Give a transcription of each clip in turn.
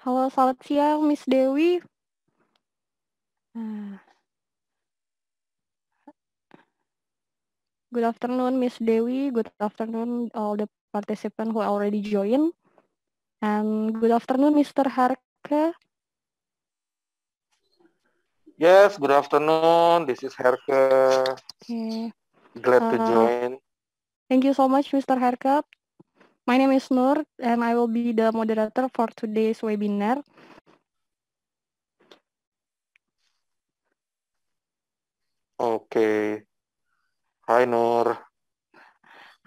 Halo, selamat siang, Miss Dewi. Nah, good afternoon, Miss Dewi. Good afternoon, all the participants who already joined. And good afternoon, Mr. Harke. Yes, good afternoon. This is Herke. Okay. Glad to Uh, join. Thank you so much, Mr. Harke. My name is Nur, and I will be the moderator for today's webinar. Okay. Hi, Nur.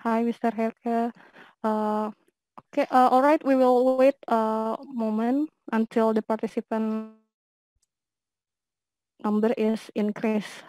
Hi, Mr. Harke. Okay, all right, we will wait a moment until the participant number is increased.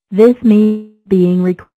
This meeting is being recorded.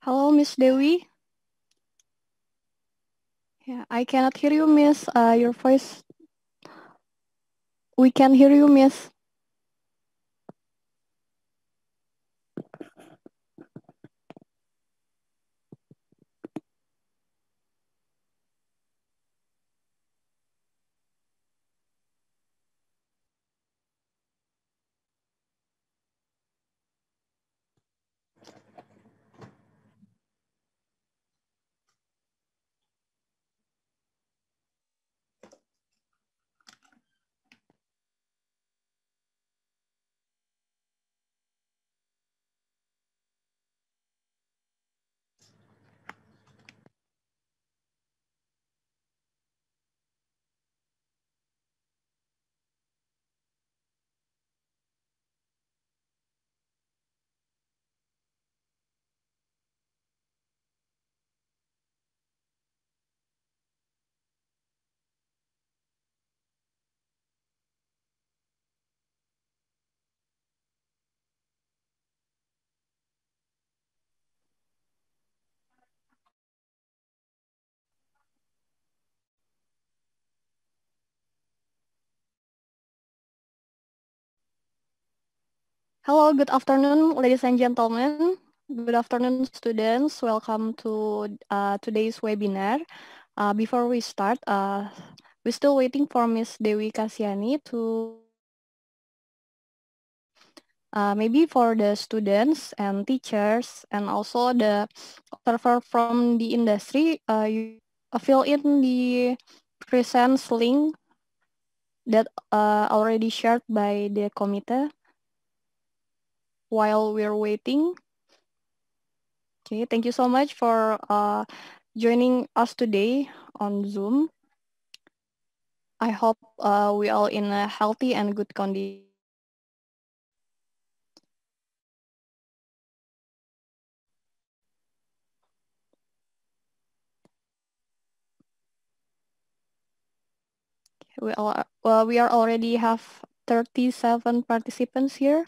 Hello, Miss Dewi. Yeah, I cannot hear you, Miss. Your voice. We can hear you, Miss. Hello, good afternoon, ladies and gentlemen. Good afternoon, students. Welcome to today's webinar. Before we start, we're still waiting for Miss Dewi Kasiani to maybe for the students and teachers and also the observer from the industry, you fill in the presence link that already shared by the committee while we're waiting. Okay, thank you so much for joining us today on Zoom. I hope we all in a healthy and good condition. We are already have 37 participants here.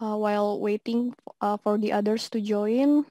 While waiting for the others to join.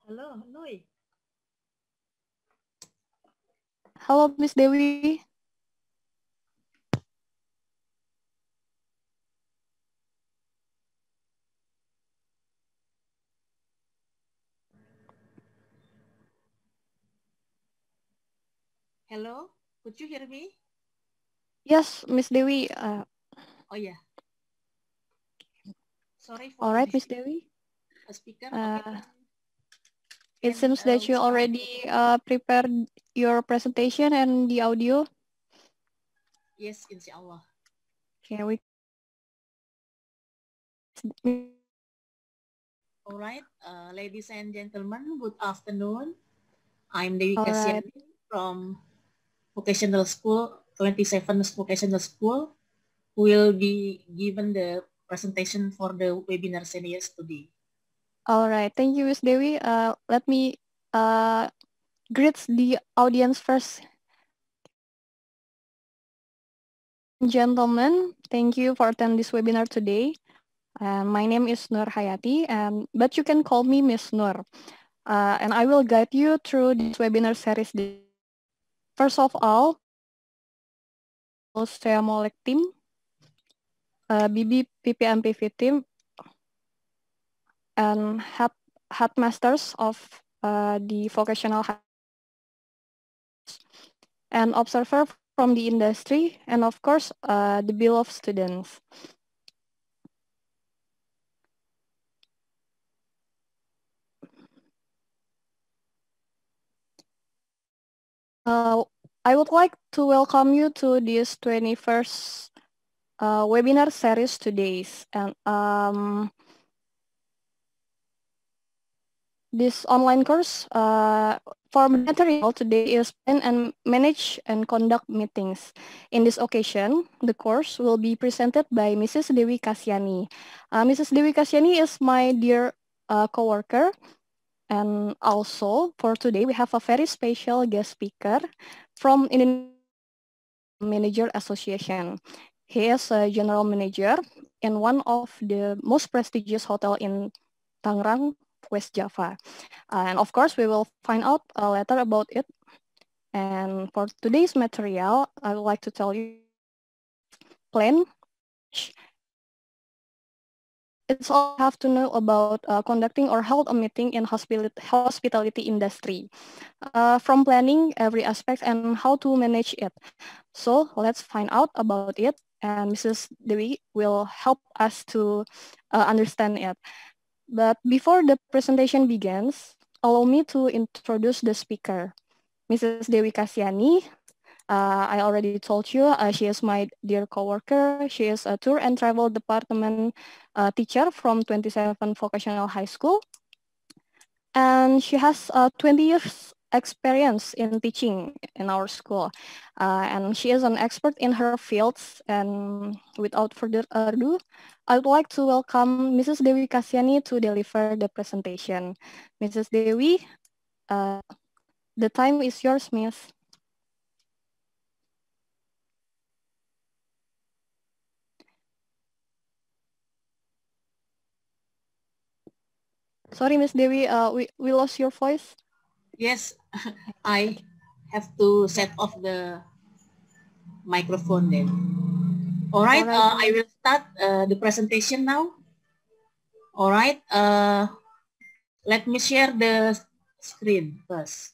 Hello, Lui. Hello, Miss Dewi. Hello, could you hear me? Yes, Miss Dewi. Oh yeah. Sorry All for right, Miss this Dewi. speaker. Okay. It seems that We you start. already prepared your presentation and the audio. Yes, insya Allah. Okay, we. All right, ladies and gentlemen, good afternoon. I'm Dewi All right. Kasyani from Vocational School, 27 Vocational School, who will be given the presentation for the webinar series today. All right. Thank you, Miss Dewi. Let me greet the audience first. Gentlemen, thank you for attending this webinar today. My name is Nur Hayati, but you can call me Miss Nur. And I will guide you through this webinar series. First of all, Assalamualaikum team, BB PPMPV team, and headmasters of the vocational and observer from the industry, and of course, the beloved students. I would like to welcome you to this 21st webinar series today. And this online course for material today is plan and manage and conduct meetings. In this occasion, the course will be presented by Mrs. Dewi Kasyani. Mrs. Dewi Kasyani is my dear coworker. And also for today, we have a very special guest speaker from Indian Manager Association. He is a general manager in one of the most prestigious hotel in Tangerang, West Java. And of course, we will find out later about it. And for today's material, I would like to tell you plan. It's all you have to know about conducting or hold a meeting in hospitality industry. From planning every aspect and how to manage it. So let's find out about it, and Mrs. Dewi will help us to understand it. But before the presentation begins, allow me to introduce the speaker. Mrs. Dewi Kasyani, I already told you, she is my dear coworker. She is a tour and travel department teacher from 27 Vocational High School. And she has 20 years experience in teaching in our school. And she is an expert in her fields. And without further ado, I would like to welcome Mrs. Dewi Kasyani to deliver the presentation. Mrs. Dewi, the time is yours, Miss. Sorry, Miss Dewi, we lost your voice. Yes, I have to set off the microphone then. All right, I will start the presentation now. All right, let me share the screen first.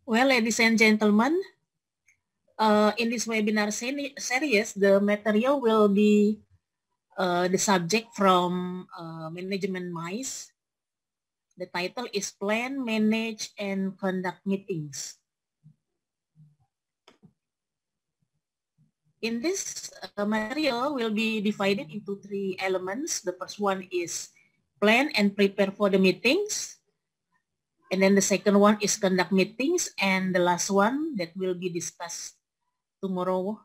Well, ladies and gentlemen, in this webinar series, the material will be the subject from Management MICE. The title is Plan, Manage, and Conduct Meetings. In this material will be divided into 3 elements. The first one is plan and prepare for the meetings. And then the second one is conduct meetings. And the last one that will be discussed tomorrow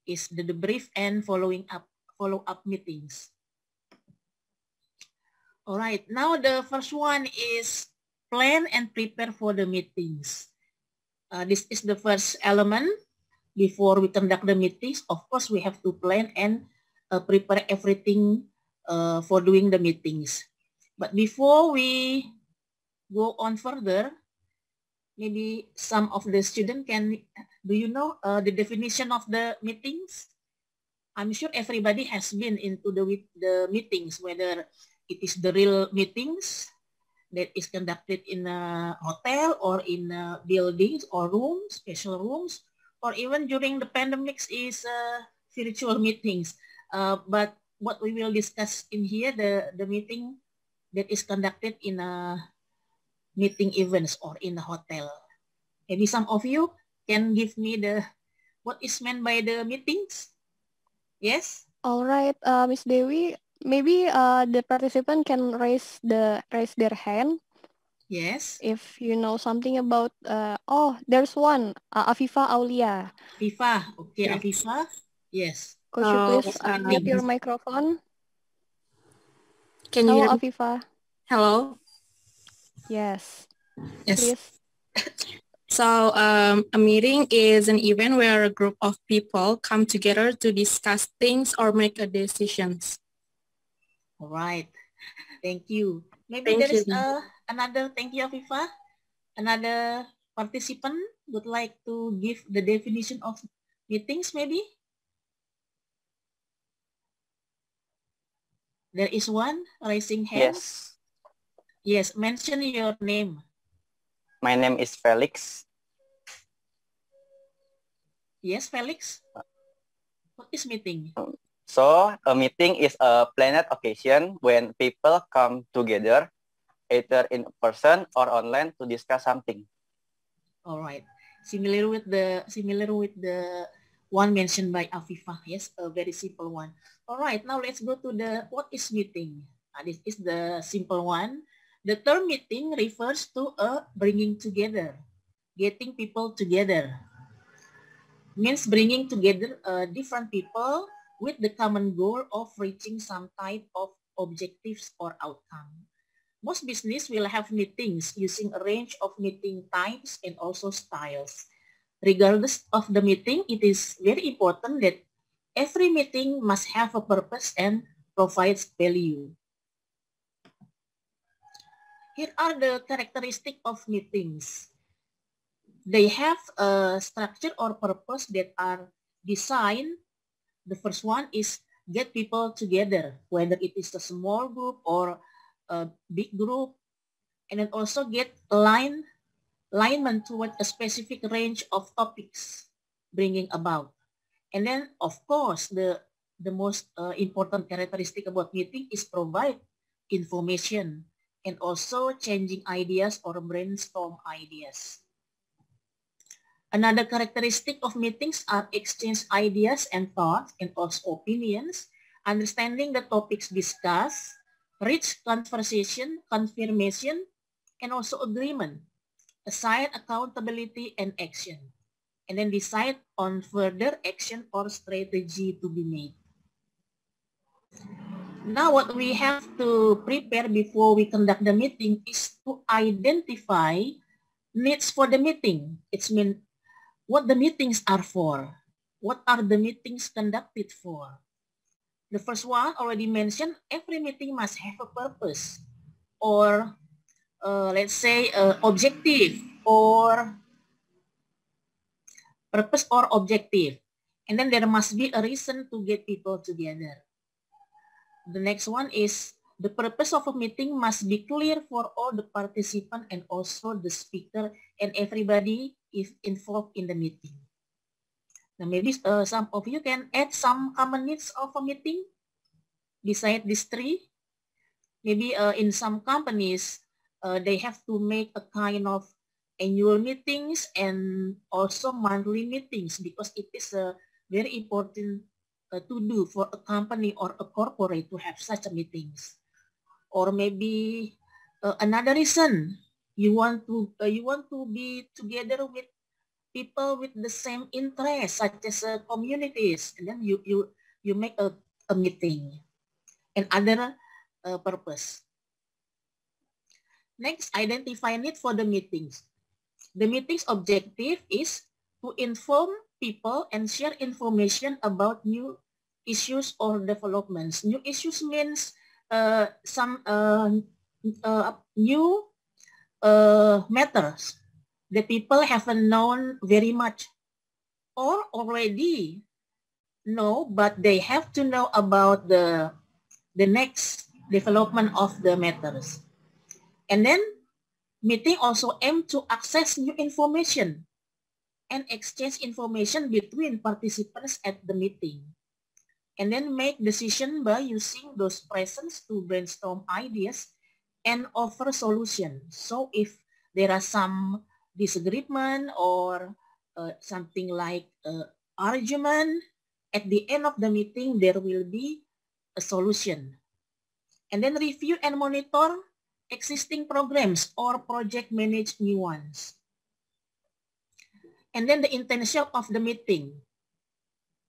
is the debrief and follow-up meetings. All right, now the first one is plan and prepare for the meetings. This is the first element. Before we conduct the meetings, of course, we have to plan and prepare everything for doing the meetings. But before we go on further, maybe some of the students do you know the definition of the meetings? I'm sure everybody has been into the meetings, whether it is the real meetings that is conducted in a hotel or in buildings or rooms, special rooms, or even during the pandemics is virtual meetings. But what we will discuss in here, the meeting that is conducted in a meeting events or in a hotel. Maybe some of you can give me what is meant by the meetings? Yes? All right, Miss Dewi, maybe the participant can raise their hand Yes. if you know something about. Oh, there's one, Afifa Aulia. Afifa, okay, Yes. Afifa. Yes. Could you please mute your microphone? Can you Hello, hear me? Afifa. Hello. Yes. Yes. Please. So a meeting is an event where a group of people come together to discuss things or make a decisions. All right. Thank you. Maybe there is another, thank you, Afifa. Another participant would like to give the definition of meetings, maybe? There is one raising hand. Yes, Yes, mention your name. my name is Felix. Yes, Felix. What is meeting? So a meeting is a planned occasion when people come together, either in person or online, to discuss something. All right. Similar with the one mentioned by Afifa. Yes, a very simple one. All right. Now let's go to what is meeting. This is the simple one. The term meeting refers to a bringing together, getting people together. Means bringing together different people with the common goal of reaching some type of objectives or outcome. Most business will have meetings using a range of meeting types and also styles. Regardless of the meeting, it is very important that every meeting must have a purpose and provides value. Here are the characteristics of meetings. They have a structure or purpose that are designed. The first one is get people together, whether it is a small group or a big group, and then also get alignment toward a specific range of topics bringing about. And then, of course, the most important characteristic about meeting is provide information and also changing ideas or brainstorm ideas. Another characteristic of meetings are exchange ideas and thoughts and also opinions, understanding the topics discussed, rich conversation, confirmation, and also agreement, assign accountability and action, and then decide on further action or strategy to be made. Now what we have to prepare before we conduct the meeting is to identify needs for the meeting. It's mean what the meetings are for. What are the meetings conducted for? The first one already mentioned, every meeting must have a purpose or let's say objective or purpose or objective. And then there must be a reason to get people together. The next one is the purpose of a meeting must be clear for all the participants and also the speaker and everybody is involved in the meeting. Now maybe some of you can add some common needs of a meeting beside these three. Maybe in some companies, they have to make a kind of annual meetings and also monthly meetings because it is very important to do for a company or a corporate to have such a meetings. Or maybe another reason, You want to be together with people with the same interests, such as communities, and then you make a meeting and other purpose. Next, identify need for the meetings. The meeting's objective is to inform people and share information about new issues or developments. New issues means some new matters that people haven't known very much or already know, but they have to know about the next development of the matters. And then meeting also aim to access new information and exchange information between participants at the meeting. And then make decision by using those presents to brainstorm ideas and offer solutions. So if there are some disagreement or something like argument, at the end of the meeting, there will be a solution. And then review and monitor existing programs or project manage new ones. And then the intention of the meeting.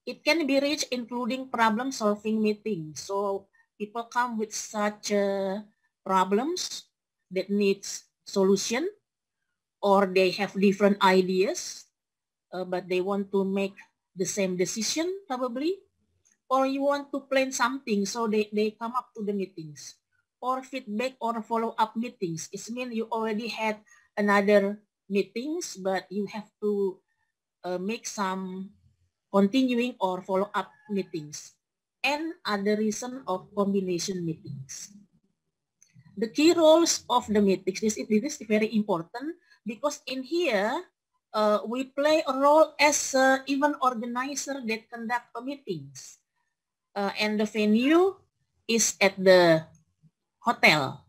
It can be reached including problem solving meetings. So people come with such problems that needs solution, or they have different ideas, but they want to make the same decision probably, or you want to plan something, so they come up to the meetings. Or feedback or follow-up meetings. It means you already had another meetings, but you have to make some continuing or follow-up meetings. And other reason of combination meetings. The key roles of the meetings, this is very important because in here, we play a role as event organizer that conduct meetings. And the venue is at the hotel.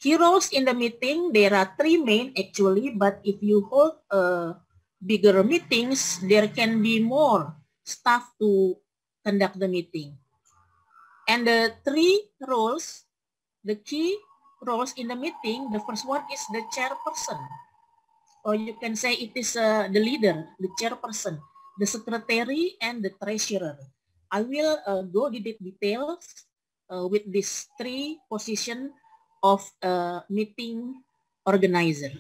Key roles in the meeting, there are 3 main actually, but if you hold bigger meetings, there can be more staff to conduct the meeting. And the 3 roles, the key roles in the meeting, the first one is the chairperson. Or you can say it is the leader, the chairperson, the secretary, and the treasurer. I will go into details with these 3 positions of meeting organizer.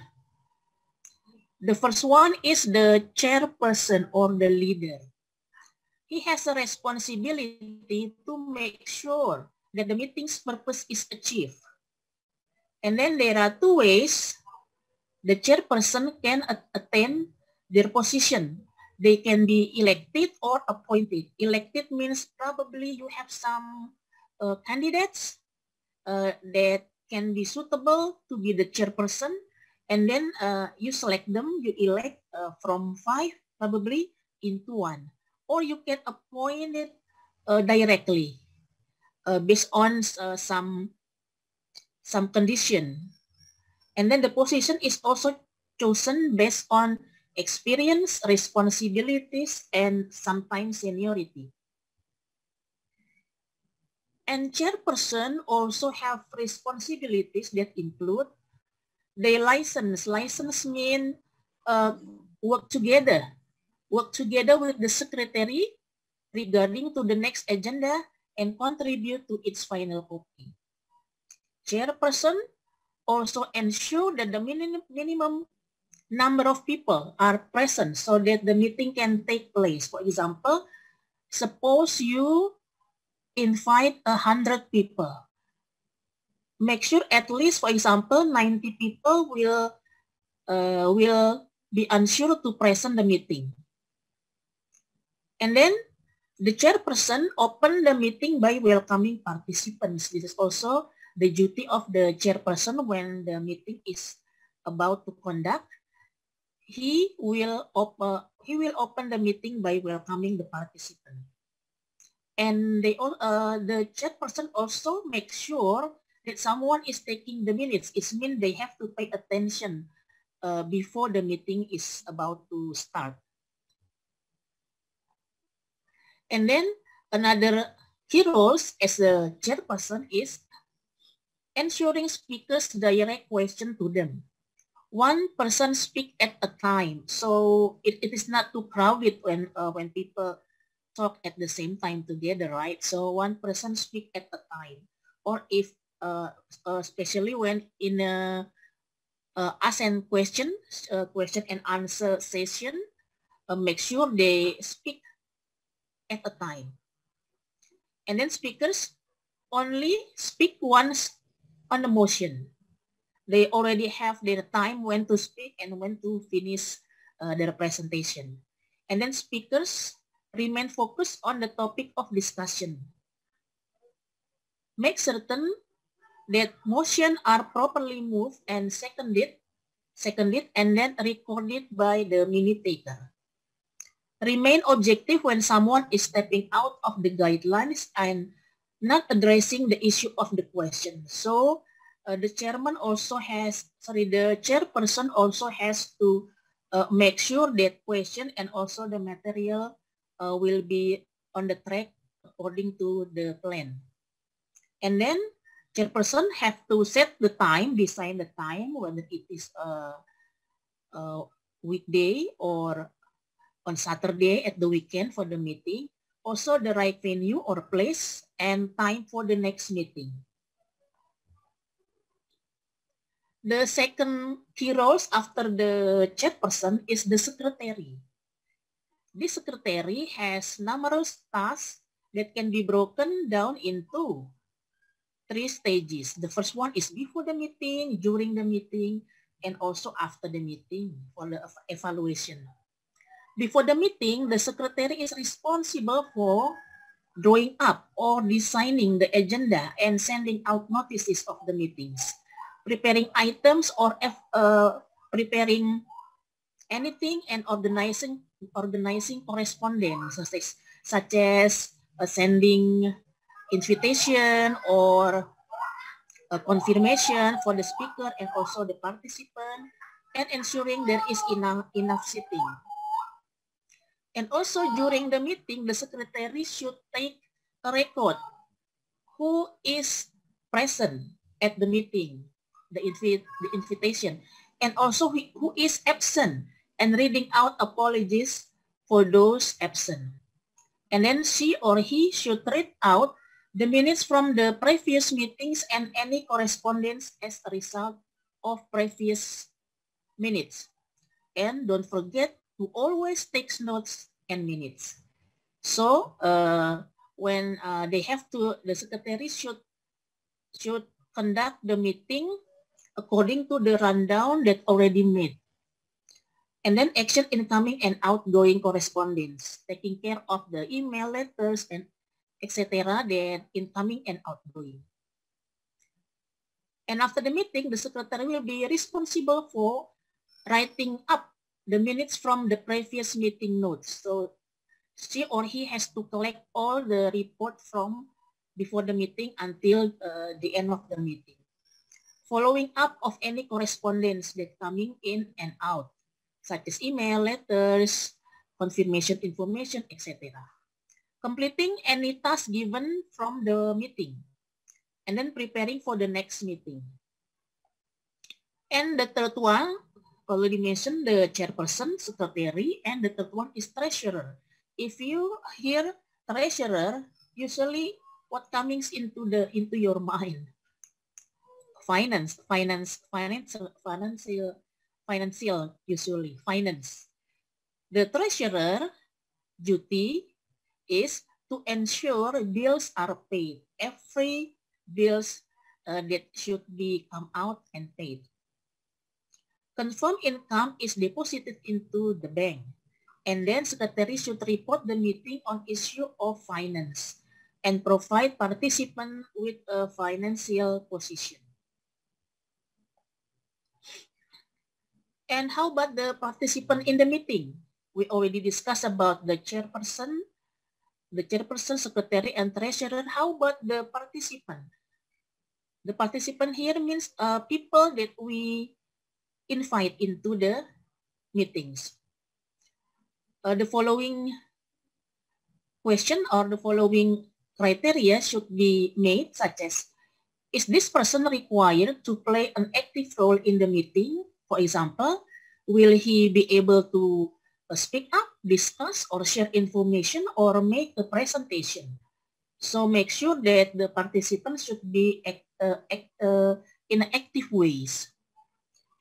The first one is the chairperson or the leader. He has a responsibility to make sure that the meeting's purpose is achieved. And then there are 2 ways the chairperson can attain their position. They can be elected or appointed. Elected means probably you have some candidates that can be suitable to be the chairperson, and then you select them, you elect from 5 probably into 1. Or you can appoint it directly based on some condition. And then the position is also chosen based on experience, responsibilities, and sometimes seniority. And chairperson also have responsibilities that include their license. License mean work together with the secretary regarding to the next agenda and contribute to its final copy. Chairperson also ensure that the minimum number of people are present so that the meeting can take place. For example, suppose you invite 100 people. Make sure at least, for example, 90 people will be ensured to present the meeting. And then the chairperson open the meeting by welcoming participants. This is also the duty of the chairperson when the meeting is about to conduct. He will open the meeting by welcoming the participant. And the chairperson also makes sure that someone is taking the minutes. It means they have to pay attention before the meeting is about to start. And then another key roles as a chairperson is ensuring speakers direct question to them. One person speak at a time, so it is not too crowded when people talk at the same time together, right? So one person speak at a time, or if especially when in a ask and question and answer session, make sure they speak at a time. And then speakers only speak once on the motion. They already have their time when to speak and when to finish their presentation. And then speakers remain focused on the topic of discussion. Make certain that motion are properly moved and seconded and then recorded by the minute taker. Remain objective when someone is stepping out of the guidelines and not addressing the issue of the question. So the chairperson also has to make sure that question and also the material will be on the track according to the plan. And then chairperson have to set the time, design the time, whether it is a weekday or on Saturday at the weekend for the meeting. Also the right venue or place and time for the next meeting. The second key roles after the chairperson is the secretary. This secretary has numerous tasks that can be broken down into 3 stages. The first one is before the meeting, during the meeting, and also after the meeting for the evaluation. Before the meeting, the secretary is responsible for drawing up or designing the agenda and sending out notices of the meetings, preparing items or preparing anything and organizing correspondence such as sending invitation or a confirmation for the speaker and also the participant, and ensuring there is enough seating. And also during the meeting, the secretary should take a record who is present at the meeting, the invitation, and also who is absent, and reading out apologies for those absent. And then she or he should read out the minutes from the previous meetings and any correspondence as a result of previous minutes. And don't forget to always take notes and minutes. So when they have to, the secretary should conduct the meeting according to the rundown that already made. And then action incoming and outgoing correspondence, taking care of the email, letters, and etc. that incoming and outgoing. And after the meeting, the secretary will be responsible for writing up the minutes from the previous meeting notes. So she or he has to collect all the report from before the meeting until the end of the meeting. Following up of any correspondence that coming in and out, such as email, letters, confirmation information, etc. Completing any task given from the meeting, and then preparing for the next meeting. And the third one, already mentioned the chairperson, secretary, and the third one is treasurer. If you hear treasurer, usually what comes into your mind? Financial, usually finance. The treasurer duty is to ensure bills are paid. Every bills that should be come out and paid. Confirmed income is deposited into the bank. And then secretary should report the meeting on issue of finance and provide participant with a financial position. And how about the participant in the meeting? We already discussed about the chairperson, secretary, and treasurer. How about the participant? The participant here means people that we invite into the meetings. The following question or the following criteria should be made, such as Is this person required to play an active role in the meeting? For example, will he be able to speak up, discuss, or share information, or make a presentation? So make sure that the participants should be in active ways.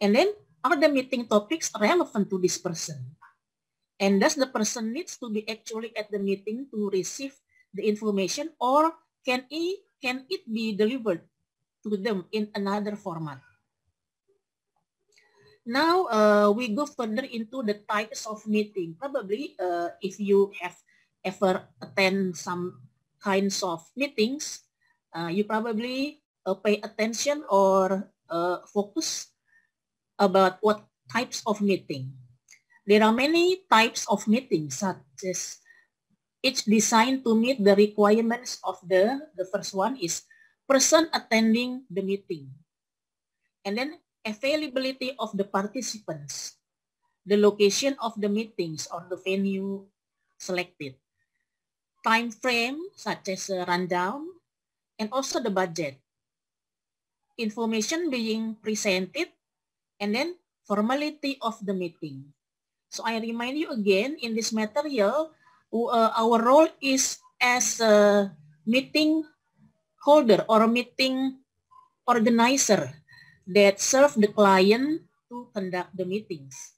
And then, are the meeting topics relevant to this person? And does the person needs to be actually at the meeting to receive the information, or can it be delivered to them in another format? Now we go further into the types of meeting. Probably if you have ever attend some kinds of meetings, you probably pay attention or focus about what types of meeting. There are many types of meetings, such as each designed to meet the requirements of the first one is person attending the meeting. And then availability of the participants, the location of the meetings or the venue selected, time frame such as a rundown, and also the budget, information being presented, and then formality of the meeting. So I remind you again, in this material, our role is as a meeting holder or a meeting organizer that serve the client to conduct the meetings.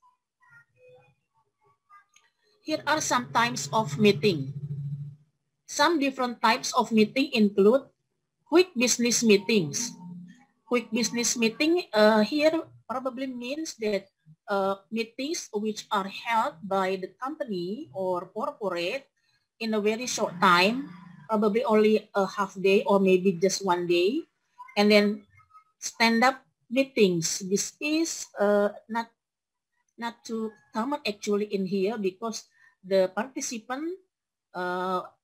Here are some types of meeting. Some different types of meeting include quick business meetings. Quick business meeting here probably means that meetings which are held by the company or corporate in a very short time, probably only a half day or maybe just 1 day, and then stand-up meetings. This is not too common actually in here because the participant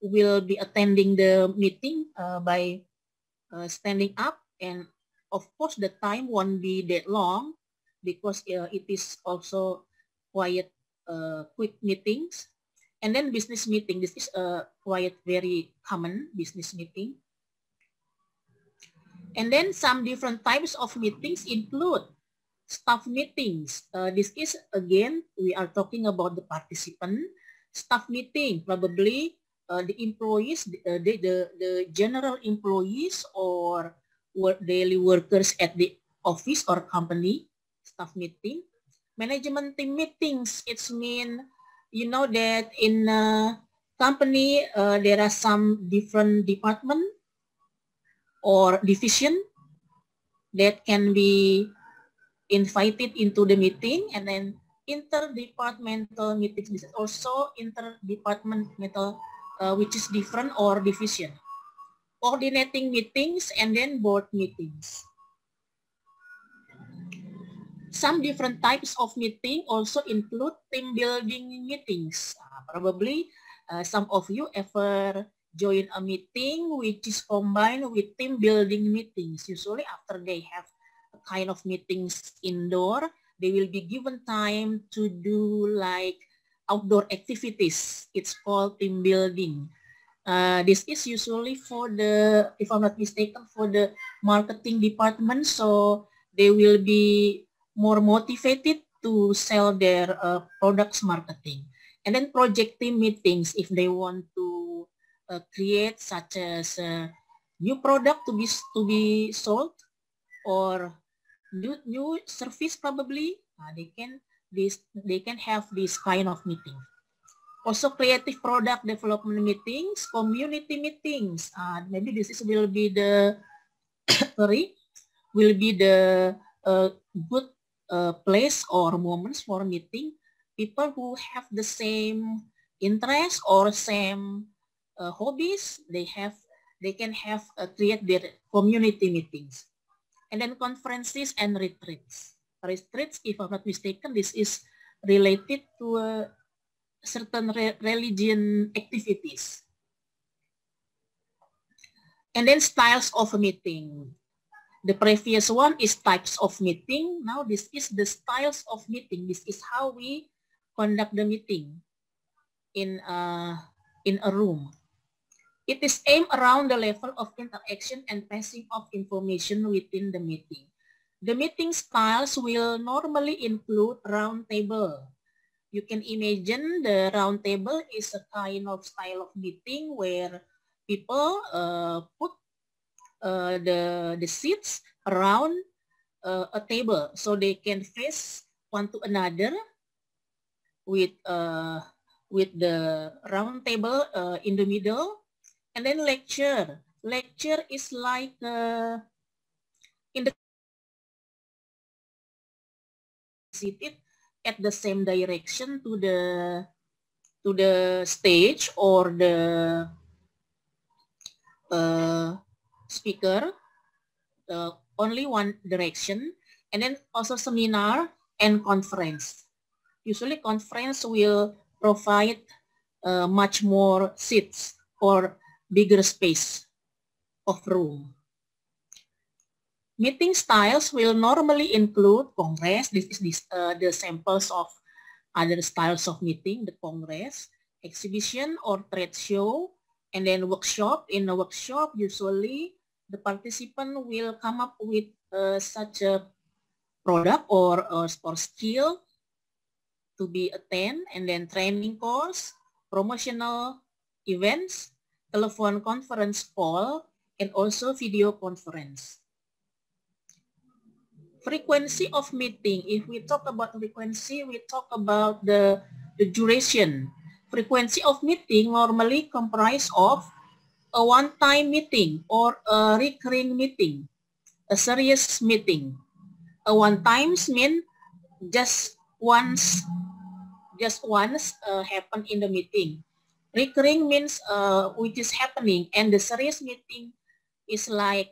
will be attending the meeting by standing up, and of course the time won't be that long because it is also quite quick meetings. And then business meeting, this is quite very common business meeting. And then some different types of meetings include staff meetings. This is, again, we are talking about the participant. Staff meeting, probably the employees, the general employees or daily workers at the office or company. Staff meeting. Management team meetings, it's mean, you know that in a company there are some different department or division that can be invited into the meeting, and then interdepartmental meetings. This is also interdepartmental, which is different, or division. Coordinating meetings, and then board meetings. Some different types of meeting also include team building meetings. Probably some of you ever join a meeting which is combined with team building meetings. Usually after they have a kind of meetings indoor, they will be given time to do like outdoor activities. It's called team building. This is usually for the, if I'm not mistaken, for the marketing department, so they will be more motivated to sell their products marketing. And then project team meetings, if they want to create such as a new product to be sold or new service, probably they can have this kind of meeting. Also creative product development meetings, community meetings. Maybe this will be the good place or moments for meeting people who have the same interests or same hobbies. They can have create their community meetings. And then conferences and retreats. Retreats, if I'm not mistaken, this is related to certain religion activities. And then styles of a meeting. The previous one is types of meeting. Now this is the styles of meeting. This is how we conduct the meeting in a room. It is aimed around the level of interaction and passing of information within the meeting. The meeting styles will normally include round table. You can imagine the round table is a kind of style of meeting where people put the seats around a table so they can face one to another with the round table in the middle. And then lecture. Lecture is like in the seated at the same direction to the stage or the speaker, only one direction. And then also seminar and conference. Usually conference will provide much more seats or bigger space of room. Meeting styles will normally include congress. This is the samples of other styles of meeting, the congress, exhibition or trade show, and then workshop. In a workshop, usually the participant will come up with such a product or skill to be attend, and then training course, promotional events, telephone conference call, and also video conference. Frequency of meeting. If we talk about frequency, we talk about the duration. Frequency of meeting normally comprise of a one-time meeting or a recurring meeting, a serious meeting. A one-time means just once happen in the meeting. Recurring means which is happening, and the serious meeting is like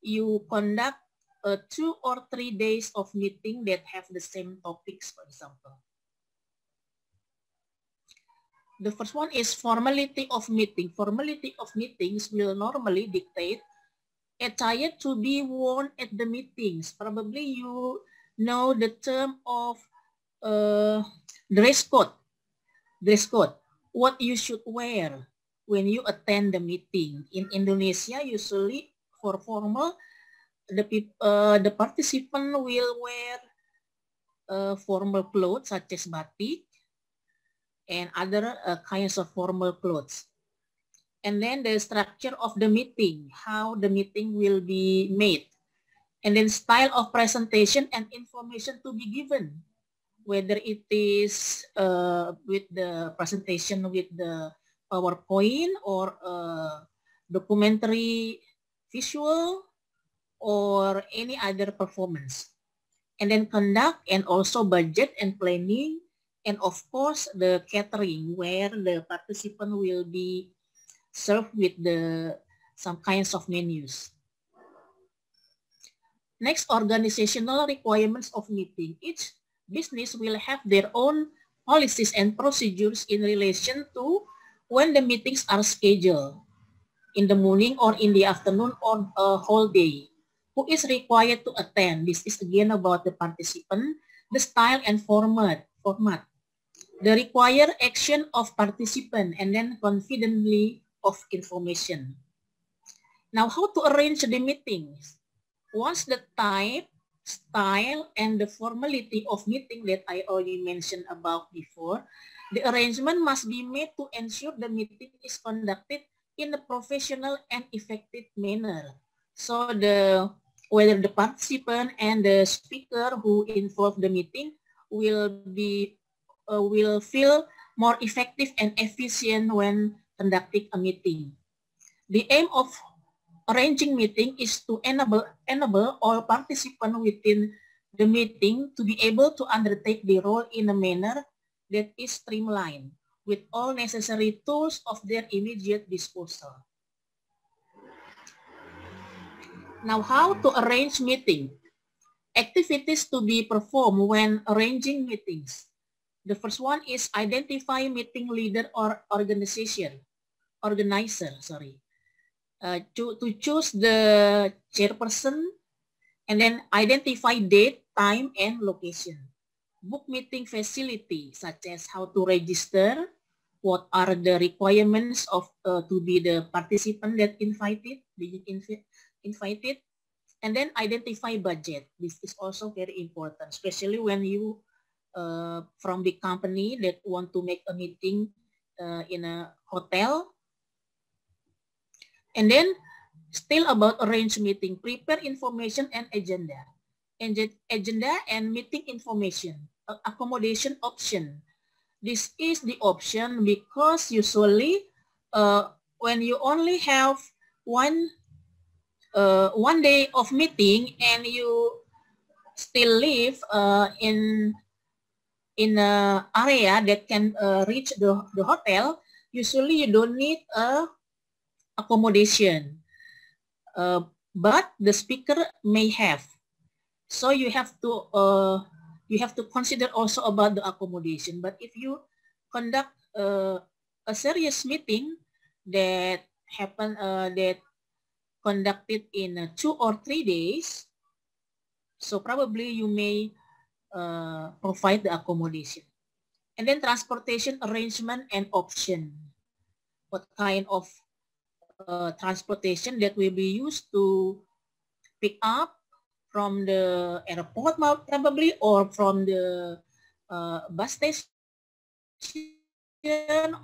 you conduct 2 or 3 days of meeting that have the same topics, for example. The first one is formality of meeting. Formality of meetings will normally dictate attire to be worn at the meetings. Probably you know the term of dress code. Dress code. What you should wear when you attend the meeting. In Indonesia, usually for formal, the participant will wear formal clothes such as batik and other kinds of formal clothes. And then the structure of the meeting, how the meeting will be made. And then style of presentation and information to be given, whether it is with the presentation with the PowerPoint or documentary visual or any other performance. And then conduct and also budget and planning, and of course the catering, where the participant will be served with some kinds of menus. Next, organizational requirements of meeting. Each business will have their own policies and procedures in relation to when the meetings are scheduled, in the morning or in the afternoon or a whole day. Who is required to attend? This is again about the participant, the style and format. The required action of participant, and then confidently of information. Now, how to arrange the meetings? Once the type, style, and the formality of meeting that I already mentioned about before, the arrangement must be made to ensure the meeting is conducted in a professional and effective manner. So whether the participant and the speaker who involve the meeting will feel more effective and efficient when conducting a meeting. The aim of arranging meeting is to enable all participants within the meeting to be able to undertake the role in a manner that is streamlined with all necessary tools of their immediate disposal. Now, how to arrange meeting? Activities to be performed when arranging meetings. The first one is identify meeting leader or organizer. To choose the chairperson, and then identify date, time, and location. Book meeting facility, such as how to register, what are the requirements of to be the participant that invited, and then identify budget. This is also very important, especially when you from the company that want to make a meeting in a hotel. And then still about arrange meeting, prepare information and agenda. Agenda and meeting information, accommodation option. This is the option because usually when you only have one day of meeting and you still live in an area that can reach the hotel, usually you don't need a accommodation, but the speaker may have. So you have to consider also about the accommodation. But if you conduct a serious meeting that conducted in 2 or 3 days, so probably you may provide the accommodation. And then transportation arrangement and option. What kind of transportation that will be used to pick up from the airport probably, or from the bus station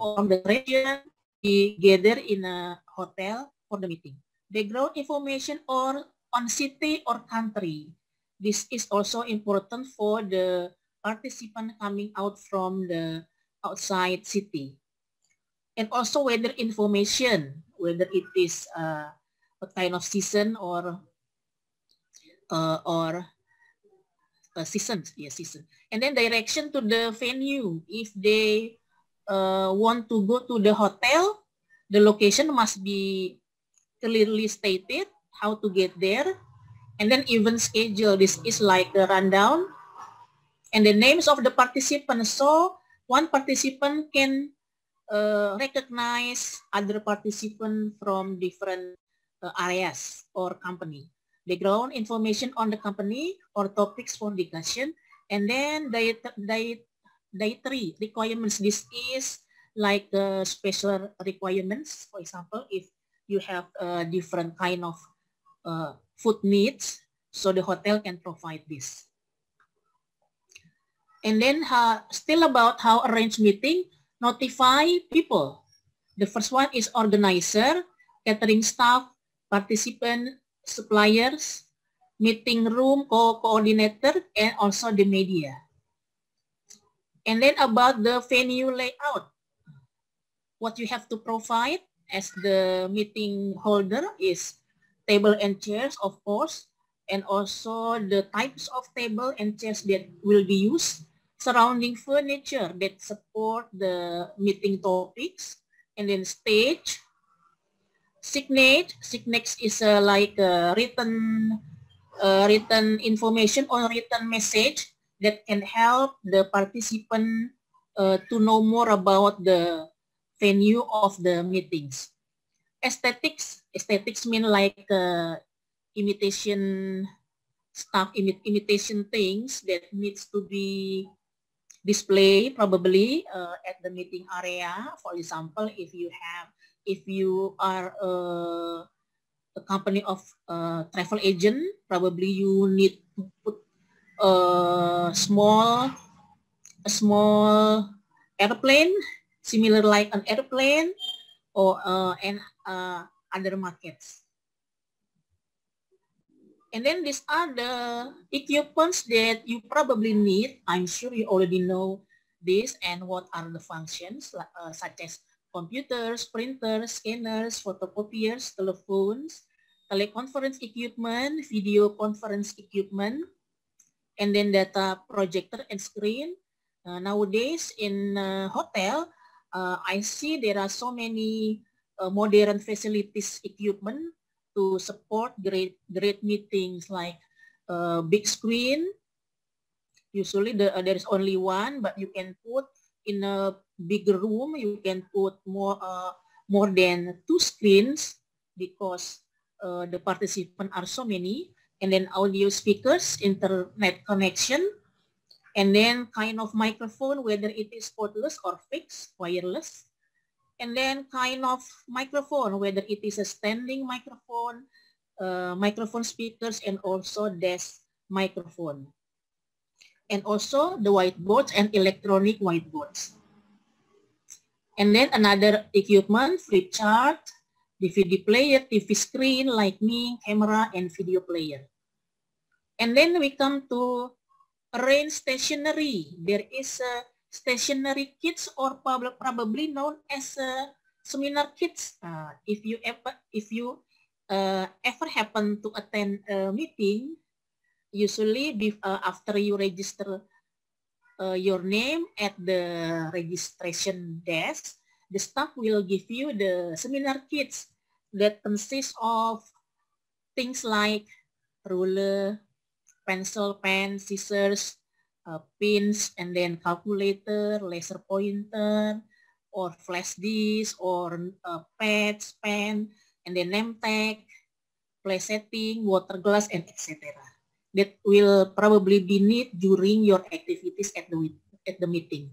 or the region, we gather in a hotel for the meeting. Background information or on city or country. This is also important for the participant coming out from the outside city. And also weather information, whether it is what kind of season or season. And then direction to the venue. If they want to go to the hotel, the location must be clearly stated, how to get there. And then event schedule. This is like a rundown. And the names of the participants. So one participant can recognize other participants from different areas or company. Background information on the company or topics for discussion, and then dietary requirements. This is like special requirements. For example, if you have different kind of food needs, so the hotel can provide this. And then still about how arrange meeting, notify people. The first one is organizer, catering staff, participant, suppliers, meeting room coordinator, and also the media. And then about the venue layout, what you have to provide as the meeting holder is table and chairs, of course, and also the types of table and chairs that will be used, surrounding furniture that support the meeting topics, and then stage. Signage is like written information or written message that can help the participant to know more about the venue of the meetings. Aesthetics mean like imitation stuff, imitation things that needs to be displayed probably at the meeting area. For example, if you are a company of travel agent, probably you need to put a small airplane, similar like an airplane, or and other markets. And then these are the equipments that you probably need. I'm sure you already know this, and what are the functions such as computers, printers, scanners, photocopiers, telephones, teleconference equipment, video conference equipment, and then data projector and screen. Nowadays in hotel, I see there are so many modern facilities equipment to support great meetings, like big screen. Usually there is only one, but you can put in a bigger room, you can put more than 2 screens because the participants are so many. And then audio speakers, internet connection, and then kind of microphone, whether it is cordless or fixed, wireless. And then kind of microphone, whether it is a standing microphone, microphone speakers, and also desk microphone. And also the whiteboards and electronic whiteboards. And then another equipment, flip chart, DVD player, TV screen, lightning, camera, and video player. And then we come to arrange stationery. There is a stationery kits, or probably known as seminar kits. If you ever happen to attend a meeting, usually after you register your name at the registration desk, the staff will give you the seminar kits that consist of things like ruler, pencil, pen, scissors, pins, and then calculator, laser pointer, or flash disk, or pads, pen, and then name tag, place setting, water glass, and etc. That will probably be needed during your activities at the meeting.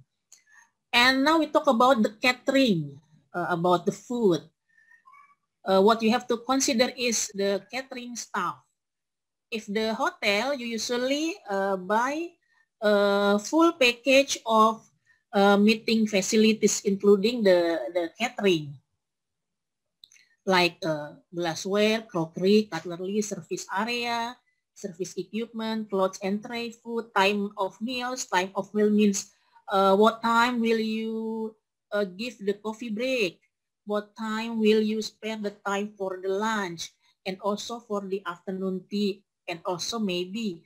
And now we talk about the catering, about the food. What you have to consider is the catering staff. If the hotel, you usually buy a full package of meeting facilities, including the catering, like glassware, crockery, cutlery, service area, service equipment, clothes and tray, food, time of meals. Time of meal means what time will you give the coffee break? What time will you spare the time for the lunch? And also for the afternoon tea. And also maybe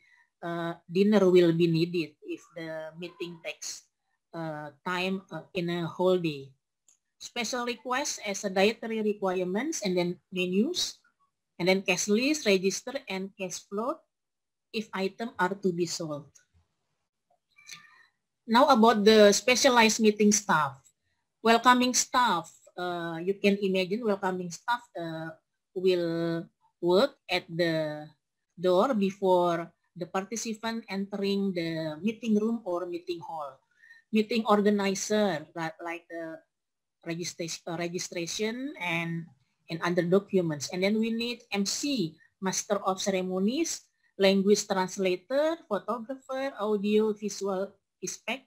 dinner will be needed if the meeting takes time in a whole day. Special requests as a dietary requirements, and then menus, and then cash list, register, and cash flow if items are to be sold. Now about the specialized meeting staff. Welcoming staff, you can imagine welcoming staff will work at the door before the participant entering the meeting room or meeting hall. Meeting organizer, like the registration and other documents. And then we need MC, master of ceremonies, language translator, photographer, audio visual effect,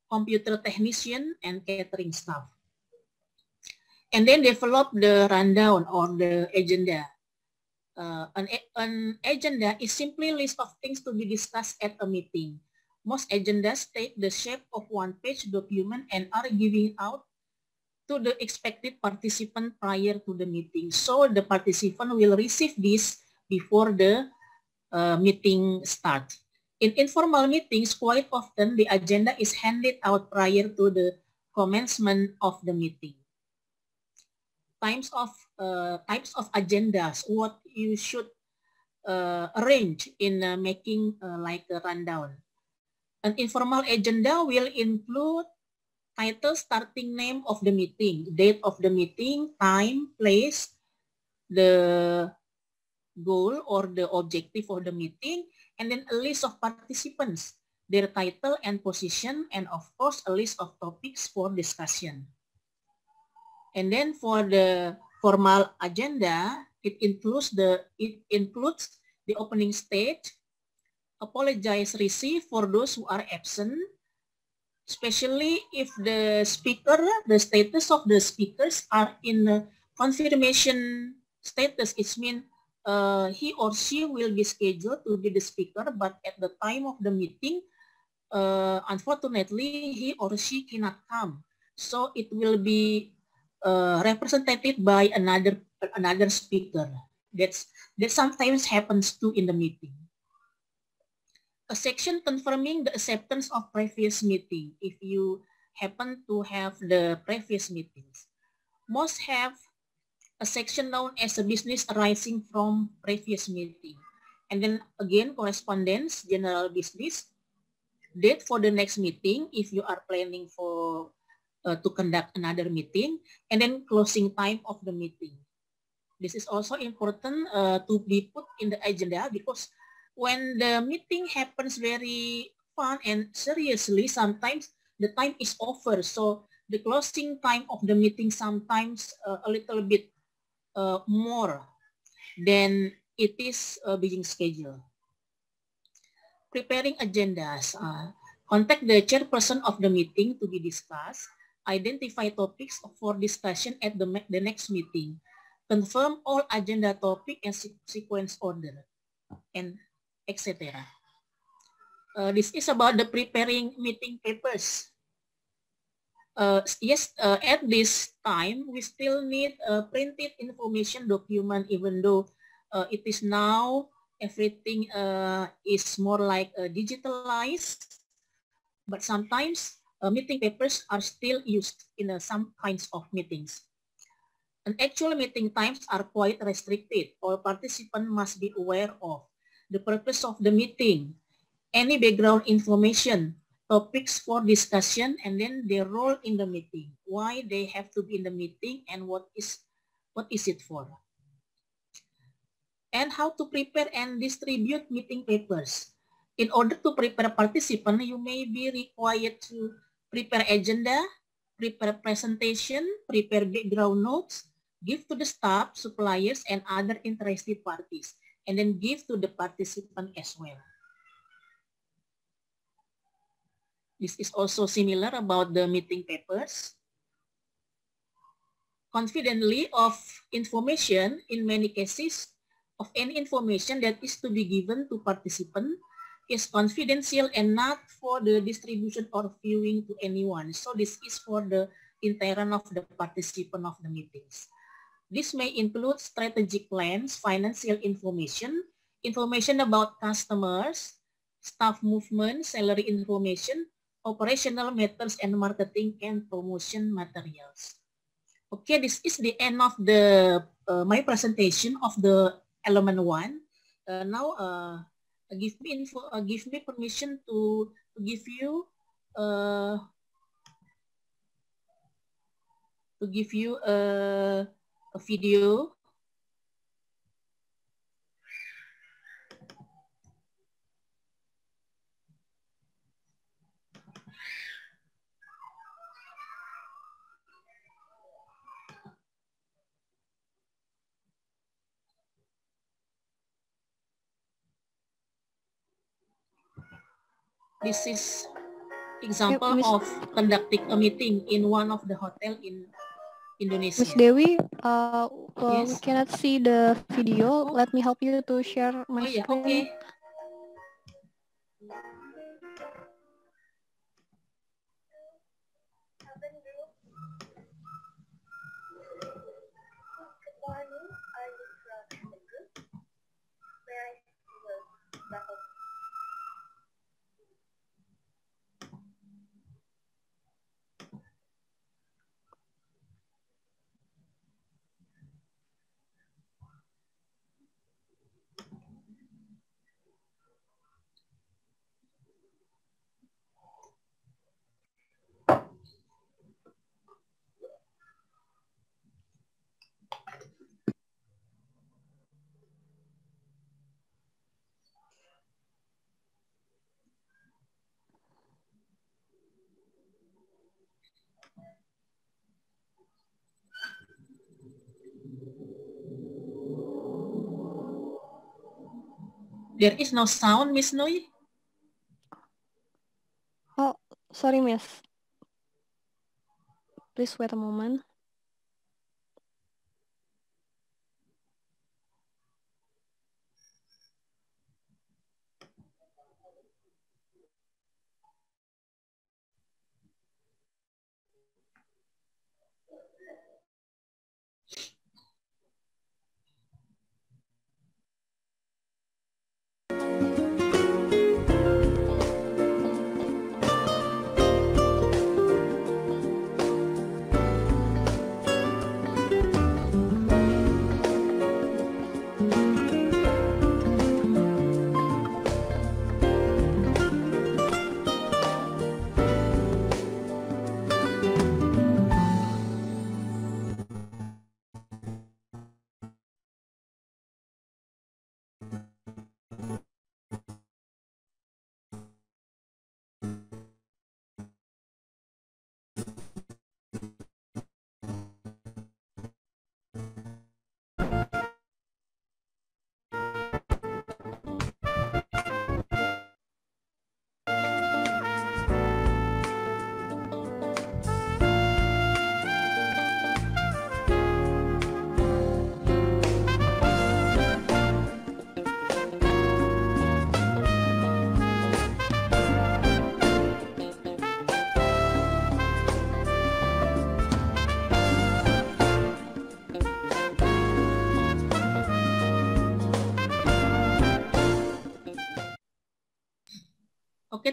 computer technician, and catering staff. And then develop the rundown or the agenda. An agenda is simply a list of things to be discussed at a meeting. Most agendas take the shape of one-page document and are given out to the expected participant prior to the meeting. So the participant will receive this before the meeting starts. In informal meetings, quite often the agenda is handed out prior to the commencement of the meeting. Types of agendas, what you should arrange in making like a rundown. An informal agenda will include title, starting name of the meeting, date of the meeting, time, place, the goal or the objective of the meeting, and then a list of participants, their title and position, and of course a list of topics for discussion. And then for the formal agenda, it includes the opening stage, apologize receive for those who are absent, especially if the speaker, the status of the speakers are in confirmation status. It means he or she will be scheduled to be the speaker, but at the time of the meeting, unfortunately, he or she cannot come. So it will be represented by another speaker. That sometimes happens too in the meeting. A section confirming the acceptance of previous meeting, if you happen to have the previous meetings. Most have a section known as a business arising from previous meeting. And then again, correspondence, general business, date for the next meeting if you are planning for to conduct another meeting, and then closing time of the meeting. This is also important to be put in the agenda, because when the meeting happens very fun and seriously, sometimes the time is over. So the closing time of the meeting sometimes a little bit more than it is being scheduled. Preparing agendas. Contact the chairperson of the meeting to be discussed. Identify topics for discussion at the next meeting. Confirm all agenda topic and sequence order, and etc. This is about the preparing meeting papers. Yes, at this time, we still need a printed information document, even though it is now everything is more like digitalized, but sometimes meeting papers are still used in some kinds of meetings. And actual meeting times are quite restricted. All participants must be aware of the purpose of the meeting, any background information, topics for discussion, and then their role in the meeting, why they have to be in the meeting, and what is it for. And how to prepare and distribute meeting papers. In order to prepare participant, you may be required to prepare agenda, prepare presentation, prepare background notes, give to the staff, suppliers, and other interested parties, and then give to the participant as well. This is also similar about the meeting papers. Confidently of information, in many cases, of any information that is to be given to participant is confidential and not for the distribution or viewing to anyone. So this is for the interim of the participant of the meetings. This may include strategic plans, financial information, information about customers, staff movement, salary information, operational matters, and marketing and promotion materials. Okay, this is the end of the my presentation of the element 1. Now, give me permission to give you a video. This is example of conducting a meeting in one of the hotel in Indonesia. Miss Dewi, Yes? we cannot see the video. Let me help you to share my Oh yeah, screen. okay. There is no sound, Miss Nui? Oh, sorry, Miss. Please wait a moment.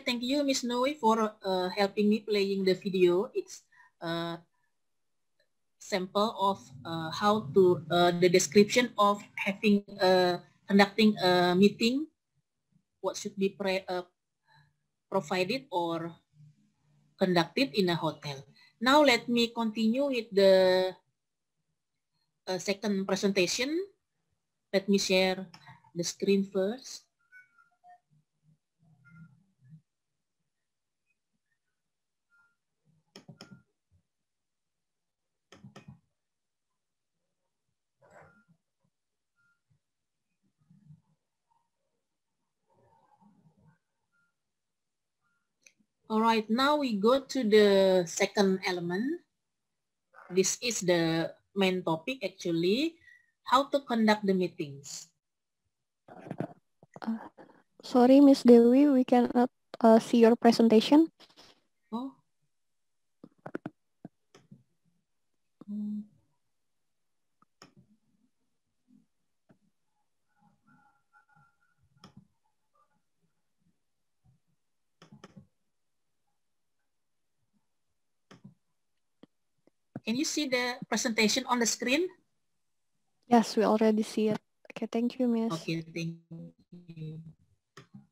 Okay, thank you, Miss Noe, for helping me playing the video. It's sample of how to the description of having conducting a meeting, what should be provided or conducted in a hotel. Now let me continue with the second presentation. Let me share the screen first. All right, now we go to the second element. This is the main topic actually, how to conduct the meetings. Sorry, Miss Dewi, we cannot see your presentation. Oh. Can you see the presentation on the screen? Yes, we already see it. Okay, thank you, Miss. Okay, thank you.